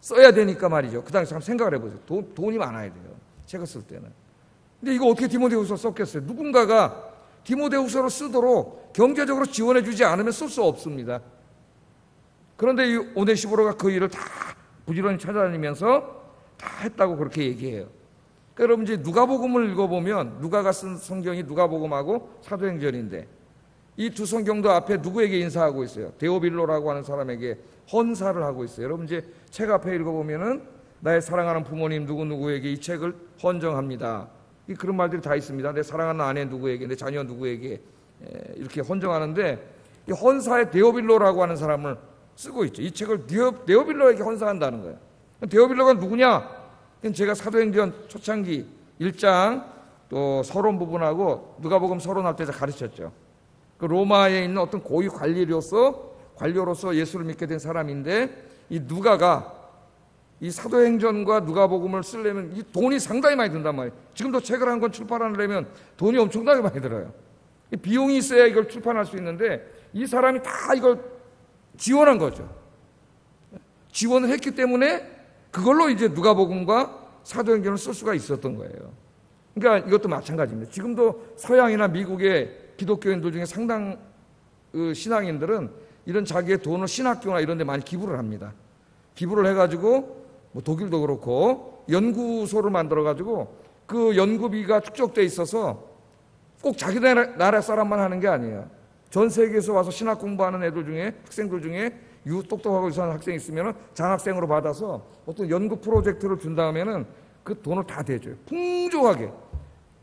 써야 되니까 말이죠. 그 당시 한번 생각을 해보세요. 돈이 많아야 돼요. 책을 쓸 때는. 근데 이거 어떻게 디모데후서 썼겠어요? 누군가가 디모데후서를 쓰도록 경제적으로 지원해 주지 않으면 쓸 수 없습니다. 그런데 이 오네시모로가 그 일을 다 부지런히 찾아다니면서 다 했다고 그렇게 얘기해요. 그러니까 여러분, 이제 누가복음을 읽어보면 누가가 쓴 성경이 누가복음하고 사도행전인데 이 두 성경도 앞에 누구에게 인사하고 있어요? 데오빌로라고 하는 사람에게 헌사를 하고 있어요. 여러분, 이제 책 앞에 읽어보면은 나의 사랑하는 부모님 누구누구에게 이 책을 헌정합니다. 그런 말들이 다 있습니다. 내 사랑하는 아내 누구에게, 내 자녀 누구에게 이렇게 헌정하는데 이 헌사의 데오빌로라고 하는 사람을 쓰고 있죠. 이 책을 데오빌로에게 헌사한다는 거예요. 데오빌로가 누구냐? 제가 사도행전 초창기 1장 또 서론 부분하고 누가복음 서론할 때 가르쳤죠. 그 로마에 있는 어떤 고위 관료로서 예수를 믿게 된 사람인데 이 누가가 이 사도행전과 누가복음을 쓰려면 이 돈이 상당히 많이 든단 말이에요. 지금도 책을 한 권 출판하려면 돈이 엄청나게 많이 들어요. 비용이 있어야 이걸 출판할 수 있는데 이 사람이 다 이걸 지원한 거죠. 지원을 했기 때문에 그걸로 이제 누가복음과 사도행전을 쓸 수가 있었던 거예요. 그러니까 이것도 마찬가지입니다. 지금도 서양이나 미국의 기독교인들 중에 상당 신앙인들은 이런 자기의 돈을 신학교나 이런 데 많이 기부를 합니다. 기부를 해가지고 뭐 독일도 그렇고 연구소를 만들어가지고 그 연구비가 축적돼 있어서 꼭 자기 나라 사람만 하는 게 아니에요. 전 세계에서 와서 신학 공부하는 애들 중에, 학생들 중에 똑똑하고 유사한 학생이 있으면 장학생으로 받아서 어떤 연구 프로젝트를 준 다음에는 그 돈을 다 대줘요. 풍족하게.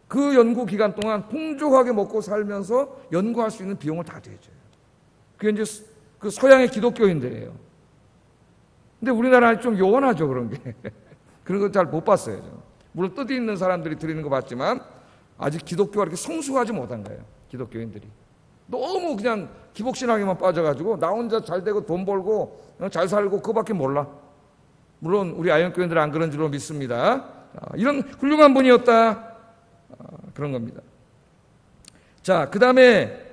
그 연구 기간 동안 풍족하게 먹고 살면서 연구할 수 있는 비용을 다 대줘요. 그게 이제 그 서양의 기독교인들이에요. 근데 우리나라는 좀 요원하죠, 그런 게. 그런 거 잘 못 봤어요. 저는. 물론 뜻이 있는 사람들이 드리는 거 봤지만 아직 기독교가 이렇게 성숙하지 못한 거예요. 기독교인들이. 너무 그냥 기복신앙에만 빠져가지고 나 혼자 잘 되고 돈 벌고 잘 살고 그거밖에 몰라. 물론 우리 아영교인들은 안 그런 줄로 믿습니다. 이런 훌륭한 분이었다. 그런 겁니다. 자, 그 다음에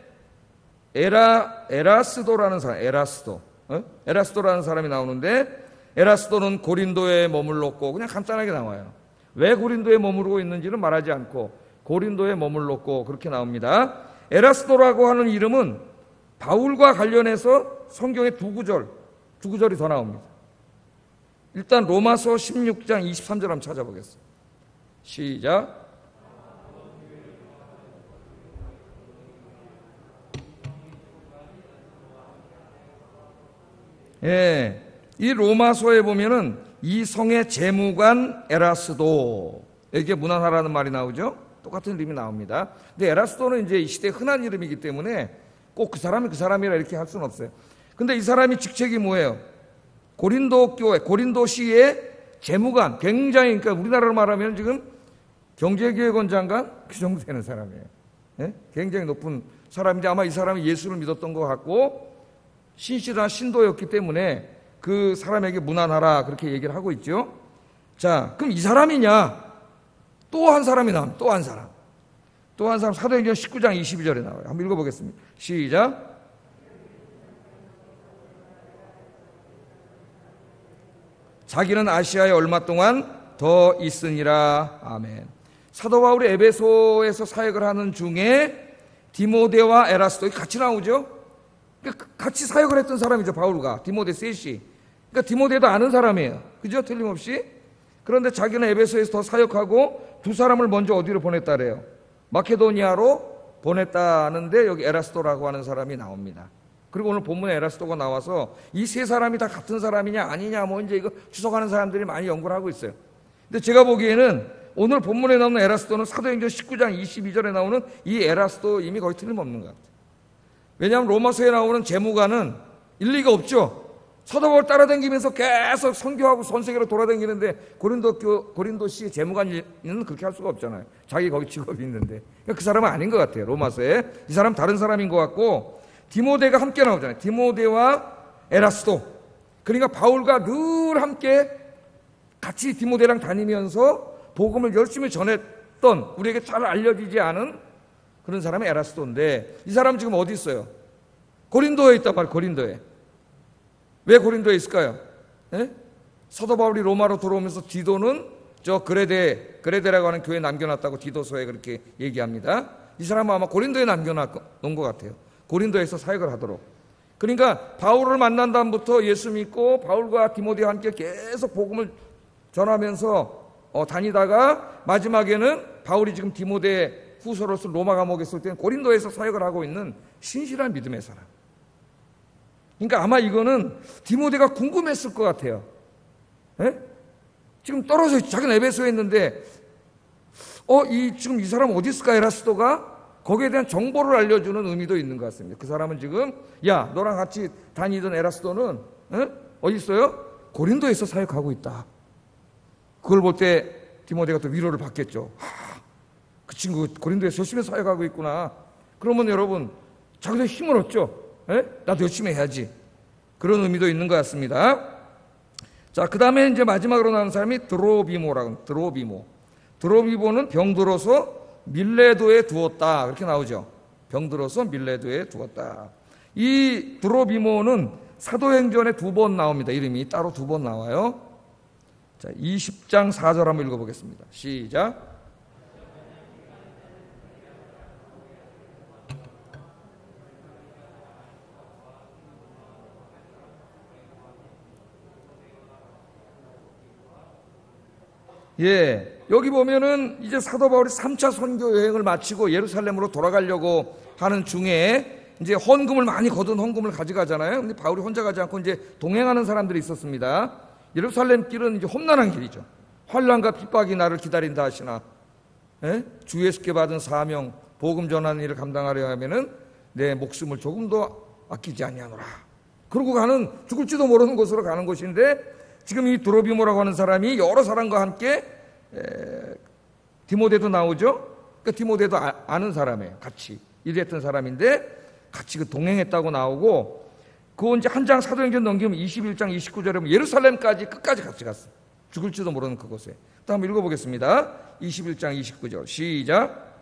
에라스도라는 사람, 에라스도라는 사람이 나오는데 에라스도는 고린도에 머물렀고, 그냥 간단하게 나와요. 왜 고린도에 머무르고 있는지는 말하지 않고 고린도에 머물렀고 그렇게 나옵니다. 에라스도라고 하는 이름은 바울과 관련해서 성경에 두 구절이 더 나옵니다. 일단 로마서 16장 23절 한번 찾아보겠습니다. 시작. 예, 이 로마서에 보면은 이 성의 재무관 에라스도에게 문안하라는 말이 나오죠. 똑같은 이름이 나옵니다. 근데 에라스도는 이제 이 시대의 흔한 이름이기 때문에 꼭 그 사람이 그 사람이라 이렇게 할 수는 없어요. 근데 이 사람이 직책이 뭐예요? 고린도 교회, 고린도시의 재무관, 굉장히, 그러니까 우리나라로 말하면 지금 경제기획원 장관 그 정도 되는 사람이에요. 예? 굉장히 높은 사람인데 아마 이 사람이 예수를 믿었던 것 같고 신실한 신도였기 때문에 그 사람에게 문안하라 그렇게 얘기를 하고 있죠. 자, 그럼 이 사람이냐? 또 한 사람이 나옵니다. 또 한 사람 사도행전 19장 22절에 나와요. 한번 읽어보겠습니다. 시작. 자기는 아시아에 얼마 동안 더 있으니라. 아멘. 사도 바울이 에베소에서 사역을 하는 중에 디모데와 에라스도 같이 나오죠. 그러니까 같이 사역을 했던 사람이죠. 바울과 디모데 셋이. 그러니까 디모데도 아는 사람이에요. 그죠? 틀림없이. 그런데 자기는 에베소에서 더 사역하고 두 사람을 먼저 어디로 보냈다래요? 마케도니아로 보냈다는데 여기 에라스도라고 하는 사람이 나옵니다. 그리고 오늘 본문에 에라스도가 나와서 이 세 사람이 다 같은 사람이냐 아니냐 뭐 이제 이거 추석하는 사람들이 많이 연구를 하고 있어요. 근데 제가 보기에는 오늘 본문에 나오는 에라스도는 사도행전 19장 22절에 나오는 이 에라스도 이미 거의 틀림없는 것 같아요. 왜냐하면 로마서에 나오는 재무관은 일리가 없죠. 사도 바울 따라다니면서 계속 선교하고 선세계로 돌아다니는데 고린도시 재무관은 그렇게 할 수가 없잖아요. 자기 거기 직업이 있는데. 그러니까 그 사람은 아닌 것 같아요. 로마서에. 이 사람 다른 사람인 것 같고 디모데가 함께 나오잖아요. 디모데와 에라스도. 그러니까 바울과 늘 함께 같이 디모데랑 다니면서 복음을 열심히 전했던 우리에게 잘 알려지지 않은 그런 사람이 에라스도인데 이 사람 지금 어디 있어요? 고린도에 있단 말이에요. 고린도에. 왜 고린도에 있을까요? 예? 사도 바울이 로마로 들어오면서 디도는 저 그레데라고 하는 교회에 남겨놨다고 디도서에 그렇게 얘기합니다. 이 사람은 아마 고린도에 남겨놓은 것 같아요. 고린도에서 사역을 하도록. 그러니까 바울을 만난 다음부터 예수 믿고 바울과 디모데와 함께 계속 복음을 전하면서 다니다가 마지막에는 바울이 지금 디모데 후서로서 로마 감옥에 있을 때는 고린도에서 사역을 하고 있는 신실한 믿음의 사람. 그러니까 아마 이거는 디모데가 궁금했을 것 같아요. 에? 지금 떨어져 있죠. 자기는 에베소에 있는데 지금 이 사람 어디 있을까? 에라스도가 거기에 대한 정보를 알려주는 의미도 있는 것 같습니다. 그 사람은 지금 야 너랑 같이 다니던 에라스도는 어디 있어요? 고린도에서 사역하고 있다. 그걸 볼 때 디모데가 또 위로를 받겠죠. 그 친구 고린도에서 열심히 사역하고 있구나. 그러면 여러분 자기도 힘을 얻죠. 나도 열심히 해야지. 그런 의미도 있는 것 같습니다. 자, 그 다음에 이제 마지막으로 나오는 사람이 드로비모라고. 드로비모는 병들어서 밀레도에 두었다. 그렇게 나오죠. 병들어서 밀레도에 두었다. 이 드로비모는 사도행전에 2번 나옵니다. 이름이 따로 2번 나와요. 자, 20장 4절 한번 읽어보겠습니다. 시작. 예, 여기 보면은 이제 사도 바울이 3차 선교 여행을 마치고 예루살렘으로 돌아가려고 하는 중에 이제 헌금을 많이 거둔 헌금을 가져가잖아요. 근데 바울이 혼자 가지 않고 이제 동행하는 사람들이 있었습니다. 예루살렘 길은 이제 험난한 길이죠. 환난과 핍박이 나를 기다린다 하시나. 예? 주 예수께 받은 사명, 복음 전하는 일을 감당하려 하면은 내 목숨을 조금도 아끼지 아니하노라. 그러고 가는 죽을지도 모르는 곳으로 가는 곳인데 지금 이 드로비모라고 하는 사람이 여러 사람과 함께 디모데도 나오죠. 그러니까 디모데도 아는 사람이에요. 같이 일했던 사람인데 같이 그 동행했다고 나오고 그거 이제 한 장 사도행전 넘기면 21장 29절에 보면 예루살렘까지 끝까지 같이 갔어요. 죽을지도 모르는 그곳에. 또 한번 읽어보겠습니다. 21장 29절 시작.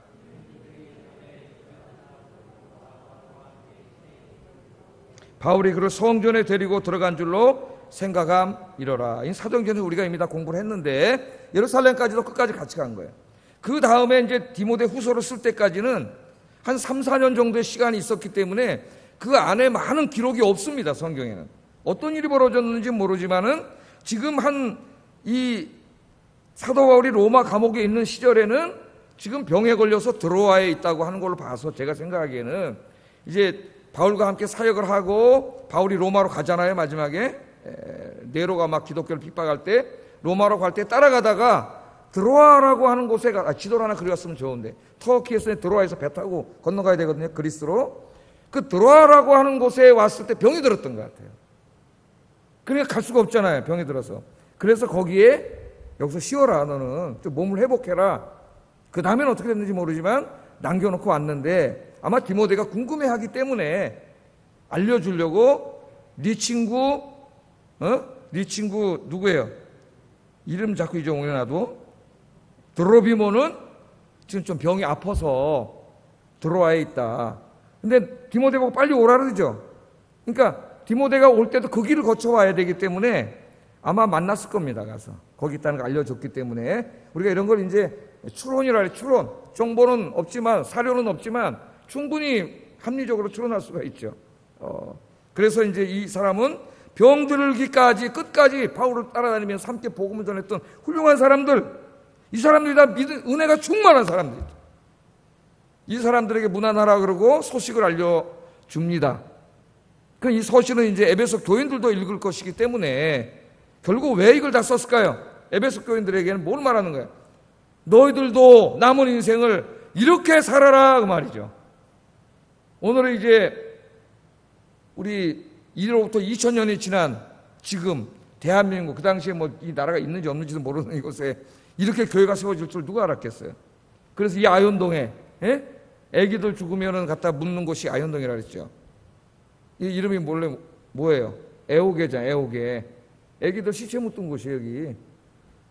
바울이 그를 성전에 데리고 들어간 줄로 생각함이러라. 이 사도행전에서 우리가 이미 다 공부를 했는데 예루살렘까지도 끝까지 같이 간 거예요. 그 다음에 이제 디모데 후서를 쓸 때까지는 한 3, 4년 정도의 시간이 있었기 때문에 그 안에 많은 기록이 없습니다. 성경에는. 어떤 일이 벌어졌는지 모르지만은 지금 이 사도 바울이 로마 감옥에 있는 시절에는 지금 병에 걸려서 드로아에 있다고 하는 걸로 봐서 제가 생각하기에는 이제 바울과 함께 사역을 하고 바울이 로마로 가잖아요. 마지막에 네로가 막 기독교를 핍박할 때 로마로 갈 때 따라가다가 드로아라고 하는 곳에 지도를 하나 그렸으면 좋은데 터키에서 드로아에서 배 타고 건너가야 되거든요. 그리스로. 그 드로아라고 하는 곳에 왔을 때 병이 들었던 것 같아요. 그러니까 갈 수가 없잖아요. 병이 들어서. 그래서 거기에 여기서 쉬어라 너는 좀 몸을 회복해라. 그 다음에는 어떻게 됐는지 모르지만 남겨놓고 왔는데 아마 디모데가 궁금해하기 때문에 알려주려고 네 친구 누구예요? 이름 자꾸 잊어먹나도 드로비모는 지금 좀 병이 아파서 드로아에 있다. 근데 디모데 보고 빨리 오라 그러죠. 그러니까 디모데가 올 때도 그 길을 거쳐와야 되기 때문에 아마 만났을 겁니다. 가서 거기 있다는 걸 알려줬기 때문에 우리가 이런 걸 이제 추론이라 해요. 추론. 정보는 없지만 사료는 없지만 충분히 합리적으로 추론할 수가 있죠. 그래서 이제 이 사람은 병들기까지 끝까지 바울을 따라다니면서 함께 복음을 전했던 훌륭한 사람들, 이 사람들이 다 은혜가 충만한 사람들이죠. 이 사람들에게 문안하라 그러고 소식을 알려줍니다. 이 서신은 이제 에베소 교인들도 읽을 것이기 때문에 결국 왜 이걸 다 썼을까요? 에베소 교인들에게는 뭘 말하는 거예요? 너희들도 남은 인생을 이렇게 살아라 그 말이죠. 오늘은 이제 우리 이로부터 2000년이 지난 지금 대한민국, 그 당시에 뭐 이 나라가 있는지 없는지도 모르는 이곳에 이렇게 교회가 세워질 줄 누가 알았겠어요? 그래서 이 아현동에 애기들 죽으면은 갖다 묻는 곳이 아현동이라 그랬죠. 이 이름이 뭐예요? 애호계잖아요. 애호계. 애기들 시체 묻던 곳이에요 여기.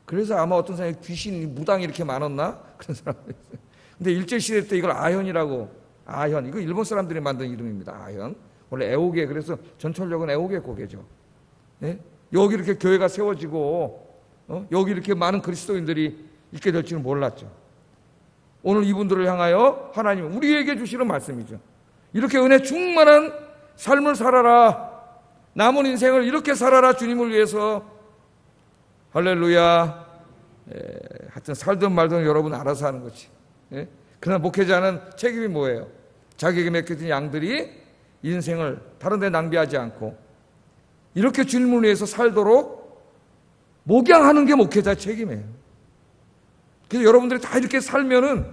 그래서 아마 어떤 사람이 귀신이 무당이 이렇게 많았나? 그런 사람이 있어요. 근데 일제시대 때 이걸 아현이라고, 아현, 이거 일본 사람들이 만든 이름입니다. 아현. 원래 애호계, 그래서 전철역은 애호계 고개죠. 네? 여기 이렇게 교회가 세워지고 여기 이렇게 많은 그리스도인들이 있게 될 줄은 몰랐죠. 오늘 이분들을 향하여 하나님 우리에게 주시는 말씀이죠. 이렇게 은혜 충만한 삶을 살아라. 남은 인생을 이렇게 살아라. 주님을 위해서. 할렐루야. 하여튼 살든 말든 여러분 알아서 하는 거지. 그러나 목회자는 책임이 뭐예요? 자기에게 맡겨진 양들이 인생을 다른 데 낭비하지 않고 이렇게 주님을 위해서 살도록 목양하는 게 목회자 책임이에요. 그래서 여러분들이 다 이렇게 살면은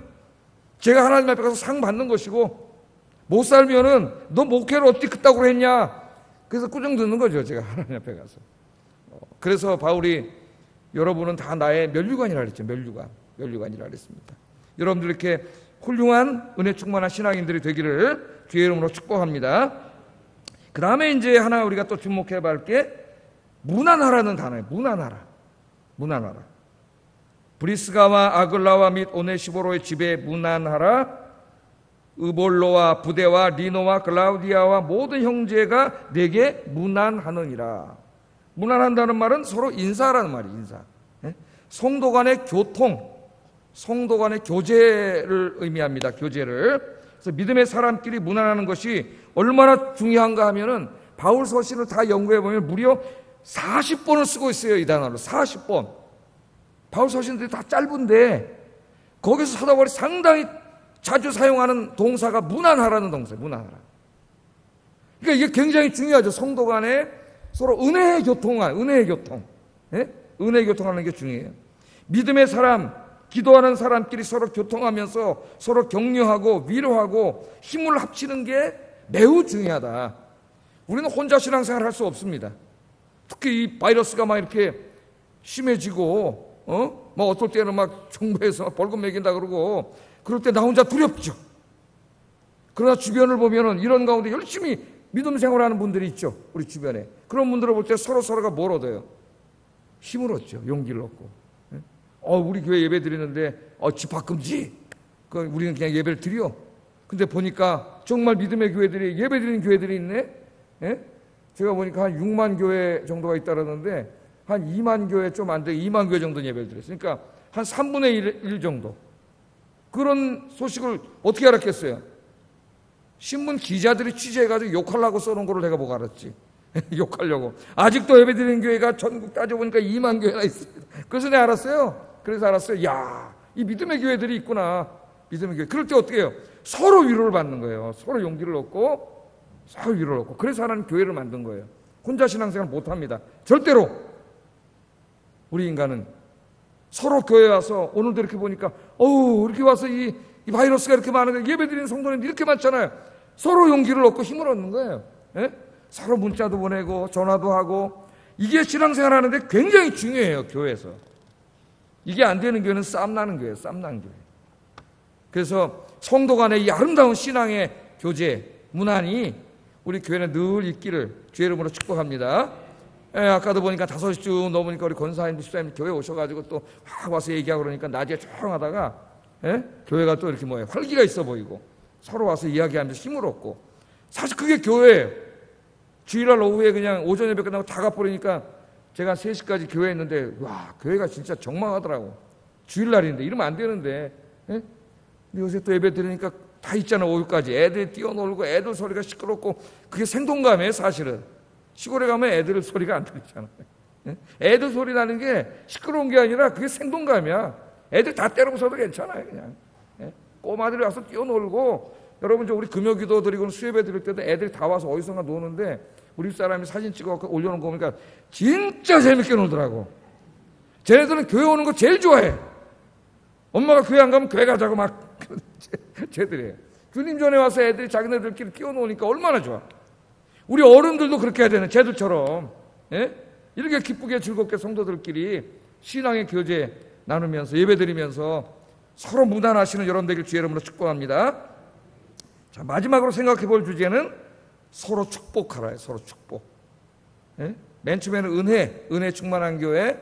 제가 하나님 앞에 가서 상 받는 것이고, 못 살면은 너 목회를 어떻게 그따구로 했냐, 그래서 꾸중 듣는 거죠. 제가 하나님 앞에 가서. 그래서 바울이 여러분은 다 나의 면류관이라 그랬죠. 면류관이라 그랬습니다. 여러분들 이렇게 훌륭한 은혜 충만한 신앙인들이 되기를 주의 이름으로 축복합니다. 그 다음에 이제 하나 우리가 또 주목해 볼 게 문안하라는 단어예요. 문안하라. 브리스가와 아글라와 및 오네시보로의 집에 문안하라. 의볼로와 부데와 리노와 클라우디아와 모든 형제가 내게 문안하느니라. 문안한다는 말은 서로 인사라는 말이에요. 인사. 성도 간의 교통, 성도 간의 교제를 의미합니다. 교제를. 그래서 믿음의 사람끼리 문안하는 것이 얼마나 중요한가 하면은 바울 서신을 다 연구해 보면 무려 40번을 쓰고 있어요. 이 단어로 40번. 바울 서신들이 다 짧은데 거기서 사도 바울이 상당히 자주 사용하는 동사가 문안하라는 동사예요. 문안하라. 그러니까 이게 굉장히 중요하죠. 성도 간에 서로 은혜의 교통. 은혜의 교통하는 게 중요해요. 믿음의 사람, 기도하는 사람끼리 서로 교통하면서 서로 격려하고 위로하고 힘을 합치는 게 매우 중요하다. 우리는 혼자 신앙생활 할 수 없습니다. 특히 이 바이러스가 막 이렇게 심해지고, 막 어떨 때는 막 정부에서 벌금 매긴다 그러고, 그럴 때 나 혼자 두렵죠. 그러나 주변을 보면은 이런 가운데 열심히 믿음 생활하는 분들이 있죠. 우리 주변에. 그런 분들을 볼 때 서로가 뭘 얻어요? 힘을 얻죠. 용기를 얻고. 우리 교회 예배 드리는데, 집합금지. 우리는 그냥 예배를 드려. 근데 보니까 정말 믿음의 교회들이, 예배 드리는 교회들이 있네? 제가 보니까 한 6만 교회 정도가 있다라는데, 한 2만 교회 좀 안 돼, 2만 교회 정도 예배를 드렸어요. 그러니까 한 3분의 1 정도. 그런 소식을 어떻게 알았겠어요? 신문 기자들이 취재해가지고 욕하려고 써놓은 거를 내가 보고 알았지. 욕하려고. 아직도 예배드리는 교회가 전국 따져보니까 2만 교회나 있습니다. 그래서 내가 알았어요. 그래서 알았어요. 야, 이 믿음의 교회들이 있구나. 믿음의 교회. 그럴 때 어떻게 해요? 서로 위로를 받는 거예요. 서로 용기를 얻고 서로 위로를 얻고. 그래서 하나님 교회를 만든 거예요. 혼자 신앙생활 못합니다. 절대로. 우리 인간은 서로 교회 와서 오늘도 이렇게 보니까 이렇게 와서 이 바이러스가 이렇게 많은데 예배드리는 성도님 이렇게 많잖아요. 서로 용기를 얻고 힘을 얻는 거예요. 예? 서로 문자도 보내고 전화도 하고. 이게 신앙생활 하는데 굉장히 중요해요. 교회에서. 이게 안 되는 교회는 쌈나는 교회예요. 쌈나는 교회. 그래서 성도 간의 이 아름다운 신앙의 교제 문안이 우리 교회는 늘 있기를 주의 이름으로 축복합니다. 아까도 보니까 5시 쭉 넘으니까 우리 권사님, 집사님 교회 오셔가지고 또 확 와서 얘기하고 그러니까 낮에 조용하다가 교회가 또 이렇게 활기가 있어 보이고 서로 와서 이야기하면서 힘을 얻고. 사실 그게 교회예요. 주일날 오후에 그냥 오전 예배 끝나고 다 가버리니까 제가 3시까지 교회에 있는데 와, 교회가 진짜 적망하더라고. 주일날인데 이러면 안 되는데. 근데 요새 또 예배 드리니까 다 있잖아. 오후까지 애들 뛰어놀고 애들 소리가 시끄럽고. 그게 생동감이에요. 사실은 시골에 가면 애들 소리가 안 들리잖아요. 애들 소리 나는 게 시끄러운 게 아니라 그게 생동감이야. 애들 다 때려부숴도 괜찮아요. 그냥 꼬마들이 와서 뛰어놀고. 여러분 우리 금요기도 드리고 수요예배 드릴 때도 애들이 다 와서 어디선가 노는데 우리 사람이 사진 찍어 올려놓은 거 보니까 진짜 재밌게 놀더라고. 쟤네들은 교회 오는 거 제일 좋아해. 엄마가 교회 안 가면 교회 가자고 막 쟤들이. 주님 전에 와서 애들이 자기네들끼리 뛰어노니까 얼마나 좋아. 우리 어른들도 그렇게 해야 되는 쟤들처럼. 이렇게 기쁘게 즐겁게 성도들끼리 신앙의 교제 나누면서 예배드리면서 서로 무난하시는 여러분 되길 주의 이름으로 축복합니다. 자, 마지막으로 생각해 볼 주제는 서로 축복하라요. 서로 축복. 맨 처음에는 은혜 충만한 교회,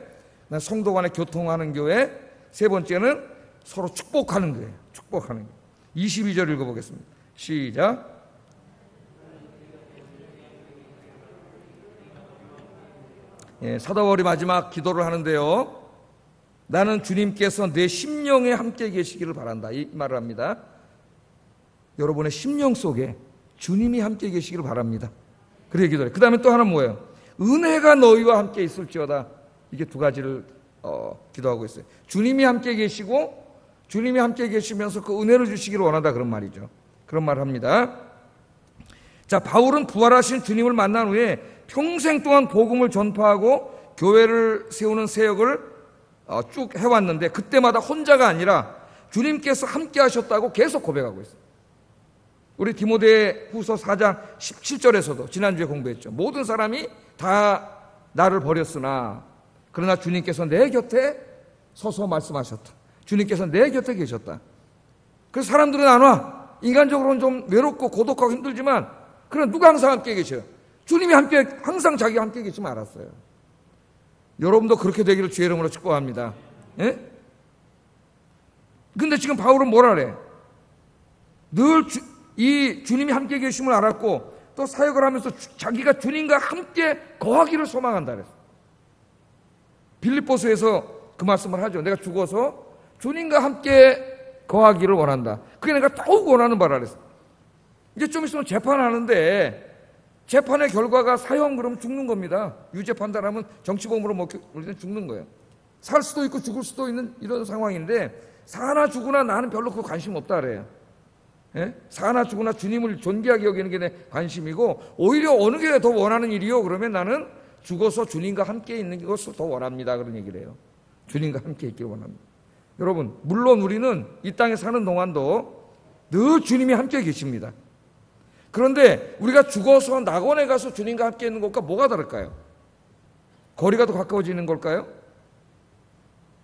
성도 간에 교통하는 교회, 세 번째는 서로 축복하는 교회. 축복하는 교회. 22절 읽어보겠습니다. 시작. 사도바울이 마지막 기도를 하는데요. 나는 주님께서 내 심령에 함께 계시기를 바란다. 이 말을 합니다. 여러분의 심령 속에 주님이 함께 계시기를 바랍니다. 그래 기도해. 그 다음에 또 하나 뭐예요? 은혜가 너희와 함께 있을지어다. 이게 두 가지를 기도하고 있어요. 주님이 함께 계시고 주님이 함께 계시면서 그 은혜를 주시기를 원한다. 그런 말이죠. 그런 말을 합니다. 자, 바울은 부활하신 주님을 만난 후에 평생 동안 복음을 전파하고 교회를 세우는 사역을 쭉 해왔는데 그때마다 혼자가 아니라 주님께서 함께 하셨다고 계속 고백하고 있어요. 우리 디모데 후서 4장 17절에서도 지난주에 공부했죠. 모든 사람이 다 나를 버렸으나 그러나 주님께서 내 곁에 서서 말씀하셨다. 주님께서 내 곁에 계셨다. 그래서 사람들은 안 와. 인간적으로는 좀 외롭고 고독하고 힘들지만 그러나 누가 항상 함께 계셔요? 주님이 함께, 항상 자기가 함께 계시면 알았어요. 여러분도 그렇게 되기를 주의 이름으로 축복합니다. 근데 지금 바울은 뭐라 그래? 늘 이 주님이 함께 계심을 알았고 또 사역을 하면서 자기가 주님과 함께 거하기를 소망한다 그랬어. 빌립보서에서 그 말씀을 하죠. 내가 죽어서 주님과 함께 거하기를 원한다. 그게 내가 더욱 원하는 바라 그랬어. 이제 좀 있으면 재판하는데 재판의 결과가 사형 그러면 죽는 겁니다. 유죄 판단하면 정치범으로 우리는 죽는 거예요. 살 수도 있고 죽을 수도 있는 이런 상황인데 사나 죽으나 나는 별로 그 관심 없다 그래요. 사나 죽으나 주님을 존귀하게 여기는 게 내 관심이고 오히려 어느 게 더 원하는 일이요? 그러면 나는 죽어서 주님과 함께 있는 것을 더 원합니다. 그런 얘기를 해요. 주님과 함께 있기를 원합니다. 여러분 물론 우리는 이 땅에 사는 동안도 늘 주님이 함께 계십니다. 그런데 우리가 죽어서 낙원에 가서 주님과 함께 있는 것과 뭐가 다를까요? 거리가 더 가까워지는 걸까요?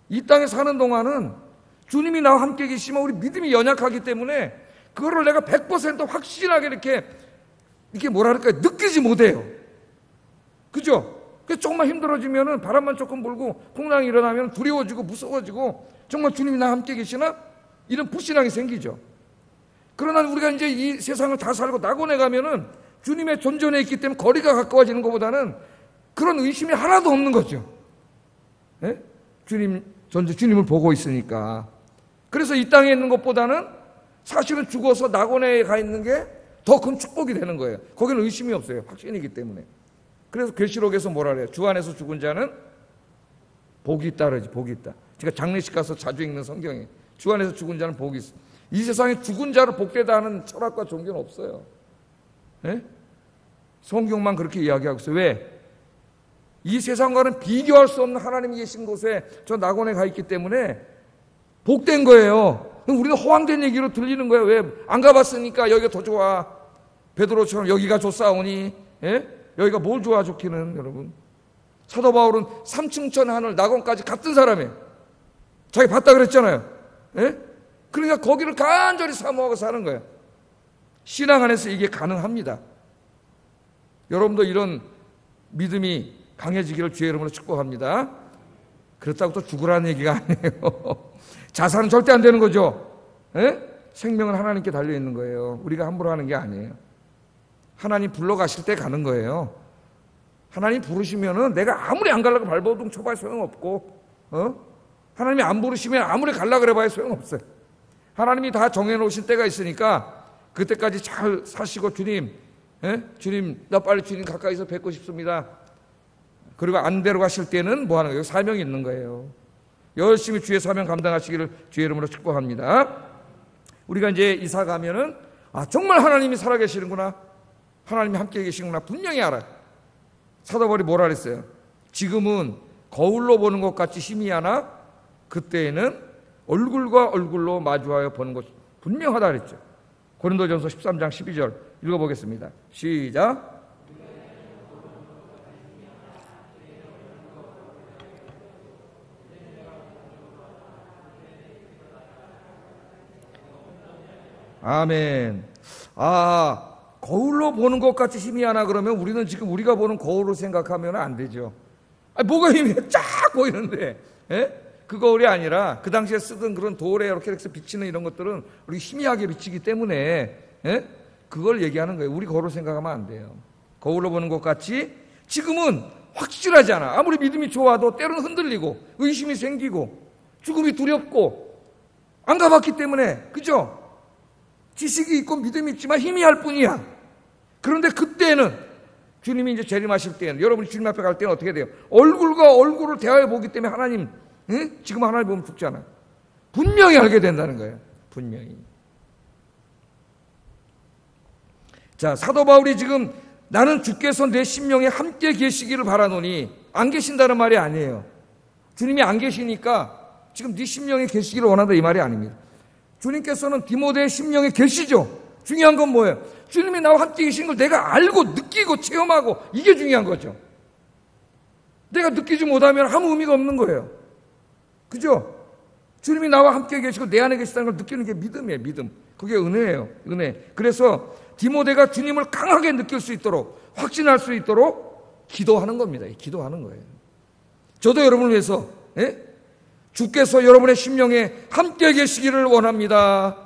이 땅에 사는 동안은 주님이 나와 함께 계시면 우리 믿음이 연약하기 때문에 그거를 내가 100% 확실하게 이렇게 뭐랄까요? 느끼지 못해요. 그죠? 그래서 조금만 힘들어지면은 바람만 조금 불고 풍랑이 일어나면 두려워지고 무서워지고 정말 주님이 나와 함께 계시나? 이런 불신앙이 생기죠. 그러나 우리가 이제 이 세상을 다 살고 낙원에 가면은 주님의 존전에 있기 때문에 거리가 가까워지는 것보다는 그런 의심이 하나도 없는 거죠. 주님을 보고 있으니까. 그래서 이 땅에 있는 것보다는 사실은 죽어서 낙원에 가 있는 게 더 큰 축복이 되는 거예요. 거기는 의심이 없어요. 확신이기 때문에. 그래서 계시록에서 뭐라 그래요? 주 안에서 죽은 자는 복이 있다 그러지. 복이 있다. 제가 장례식 가서 자주 읽는 성경에 주 안에서 죽은 자는 복이 있어. 이 세상에 죽은 자를 복되다 하는 철학과 종교는 없어요. 네? 성경만 그렇게 이야기하고 있어요. 왜? 이 세상과는 비교할 수 없는 하나님이 계신 곳에 저 낙원에 가 있기 때문에 복된 거예요. 우리는 허황된 얘기로 들리는 거예요. 왜? 안 가봤으니까 여기가 더 좋아. 베드로처럼 여기가 좋사오니. 예? 여기가 뭘 좋아 좋기는, 여러분. 사도 바울은 3층천 하늘 낙원까지 같은 사람이에요. 자기 봤다 그랬잖아요. 예? 그러니까 거기를 간절히 사모하고 사는 거예요. 신앙 안에서 이게 가능합니다. 여러분도 이런 믿음이 강해지기를 주의 이름으로 축복합니다. 그렇다고 또 죽으라는 얘기가 아니에요. 자살은 절대 안 되는 거죠. 예? 생명은 하나님께 달려있는 거예요. 우리가 함부로 하는 게 아니에요. 하나님 불러가실 때 가는 거예요. 하나님 부르시면은 내가 아무리 안 가려고 발버둥 쳐봐야 소용없고, 하나님이 안 부르시면 아무리 가려고 그래봐야 소용없어요. 하나님이 다 정해놓으신 때가 있으니까 그때까지 잘 사시고, 주님, 주님, 나 빨리 주님 가까이서 뵙고 싶습니다. 그리고 안 데려가실 때는 뭐 하는 거예요? 사명이 있는 거예요. 열심히 주의 사명 감당하시기를 주의 이름으로 축복합니다. 우리가 이제 이사 가면은, 아, 정말 하나님이 살아계시는구나. 하나님이 함께 계시는구나. 분명히 알아요. 사도 바울이 뭐라 그랬어요? 지금은 거울로 보는 것 같이 희미하나 그때에는 얼굴과 얼굴로 마주하여 보는 것 분명하다 그랬죠. 고린도전서 13장 12절 읽어보겠습니다. 시작. 아멘. 아, 거울로 보는 것 같이 희미하나 그러면 우리는 지금 우리가 보는 거울로 생각하면 안 되죠. 아니, 뭐가 희미해? 쫙 보이는데. 예? 그 거울이 아니라 그 당시에 쓰던 그런 돌에 이렇게 비치는 이런 것들은 우리 희미하게 비치기 때문에, 예? 그걸 얘기하는 거예요. 우리 거울로 생각하면 안 돼요. 거울로 보는 것 같이 지금은 확실하지 않아. 아무리 믿음이 좋아도 때로는 흔들리고 의심이 생기고 죽음이 두렵고 안 가봤기 때문에, 그죠? 지식이 있고 믿음이 있지만 희미할 뿐이야. 그런데 그때는 주님이 이제 재림하실 때는, 여러분이 주님 앞에 갈 때는 어떻게 돼요? 얼굴과 얼굴을 대하여 보기 때문에 하나님, 응? 지금 하나님 보면 죽잖아. 분명히 알게 된다는 거예요. 분명히. 자, 사도 바울이 지금 나는 주께서 내 심령에 함께 계시기를 바라노니, 안 계신다는 말이 아니에요. 주님이 안 계시니까 지금 네 심령에 계시기를 원한다 이 말이 아닙니다. 주님께서는 디모데의 심령에 계시죠. 중요한 건 뭐예요? 주님이 나와 함께 계신 걸 내가 알고 느끼고 체험하고, 이게 중요한 거죠. 내가 느끼지 못하면 아무 의미가 없는 거예요. 그죠? 주님이 나와 함께 계시고 내 안에 계시다는 걸 느끼는 게 믿음이에요. 믿음. 그게 은혜예요. 은혜. 그래서 디모데가 주님을 강하게 느낄 수 있도록, 확신할 수 있도록 기도하는 겁니다. 기도하는 거예요. 저도 여러분을 위해서, 주께서 여러분의 심령에 함께 계시기를 원합니다.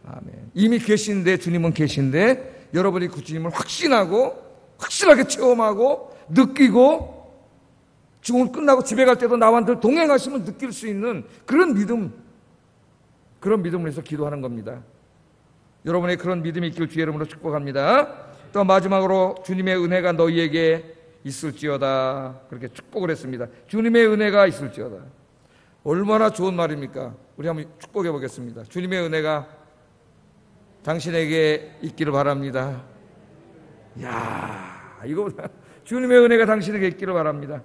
아멘. 이미 계신데, 주님은 계신데, 여러분이 그 주님을 확신하고, 확실하게 체험하고, 느끼고, 지금 끝나고 집에 갈 때도 나와 늘 동행하시면 느낄 수 있는 그런 믿음, 그런 믿음을 위해서 기도하는 겁니다. 여러분의 그런 믿음이 있길 주의 이름으로 축복합니다. 또 마지막으로 주님의 은혜가 너희에게 있을지어다. 그렇게 축복을 했습니다. 주님의 은혜가 있을지어다. 얼마나 좋은 말입니까? 우리 한번 축복해 보겠습니다. 주님의 은혜가 당신에게 있기를 바랍니다. 이야, 이거 주님의 은혜가 당신에게 있기를 바랍니다.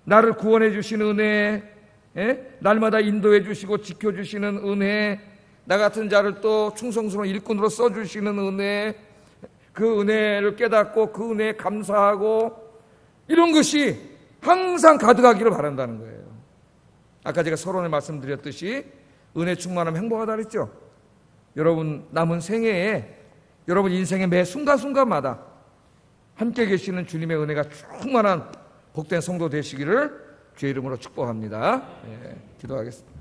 나를 구원해 주시는 은혜, 날마다 인도해 주시고 지켜 주시는 은혜, 나 같은 자를 또 충성스러운 일꾼으로 써 주시는 은혜, 그 은혜를 깨닫고 그 은혜에 감사하고, 이런 것이 항상 가득하기를 바란다는 거예요. 아까 제가 서론에 말씀드렸듯이 은혜 충만하면 행복하다 그랬죠. 여러분 남은 생애에, 여러분 인생의 매 순간순간마다 함께 계시는 주님의 은혜가 충만한 복된 성도 되시기를 주의 이름으로 축복합니다. 기도하겠습니다.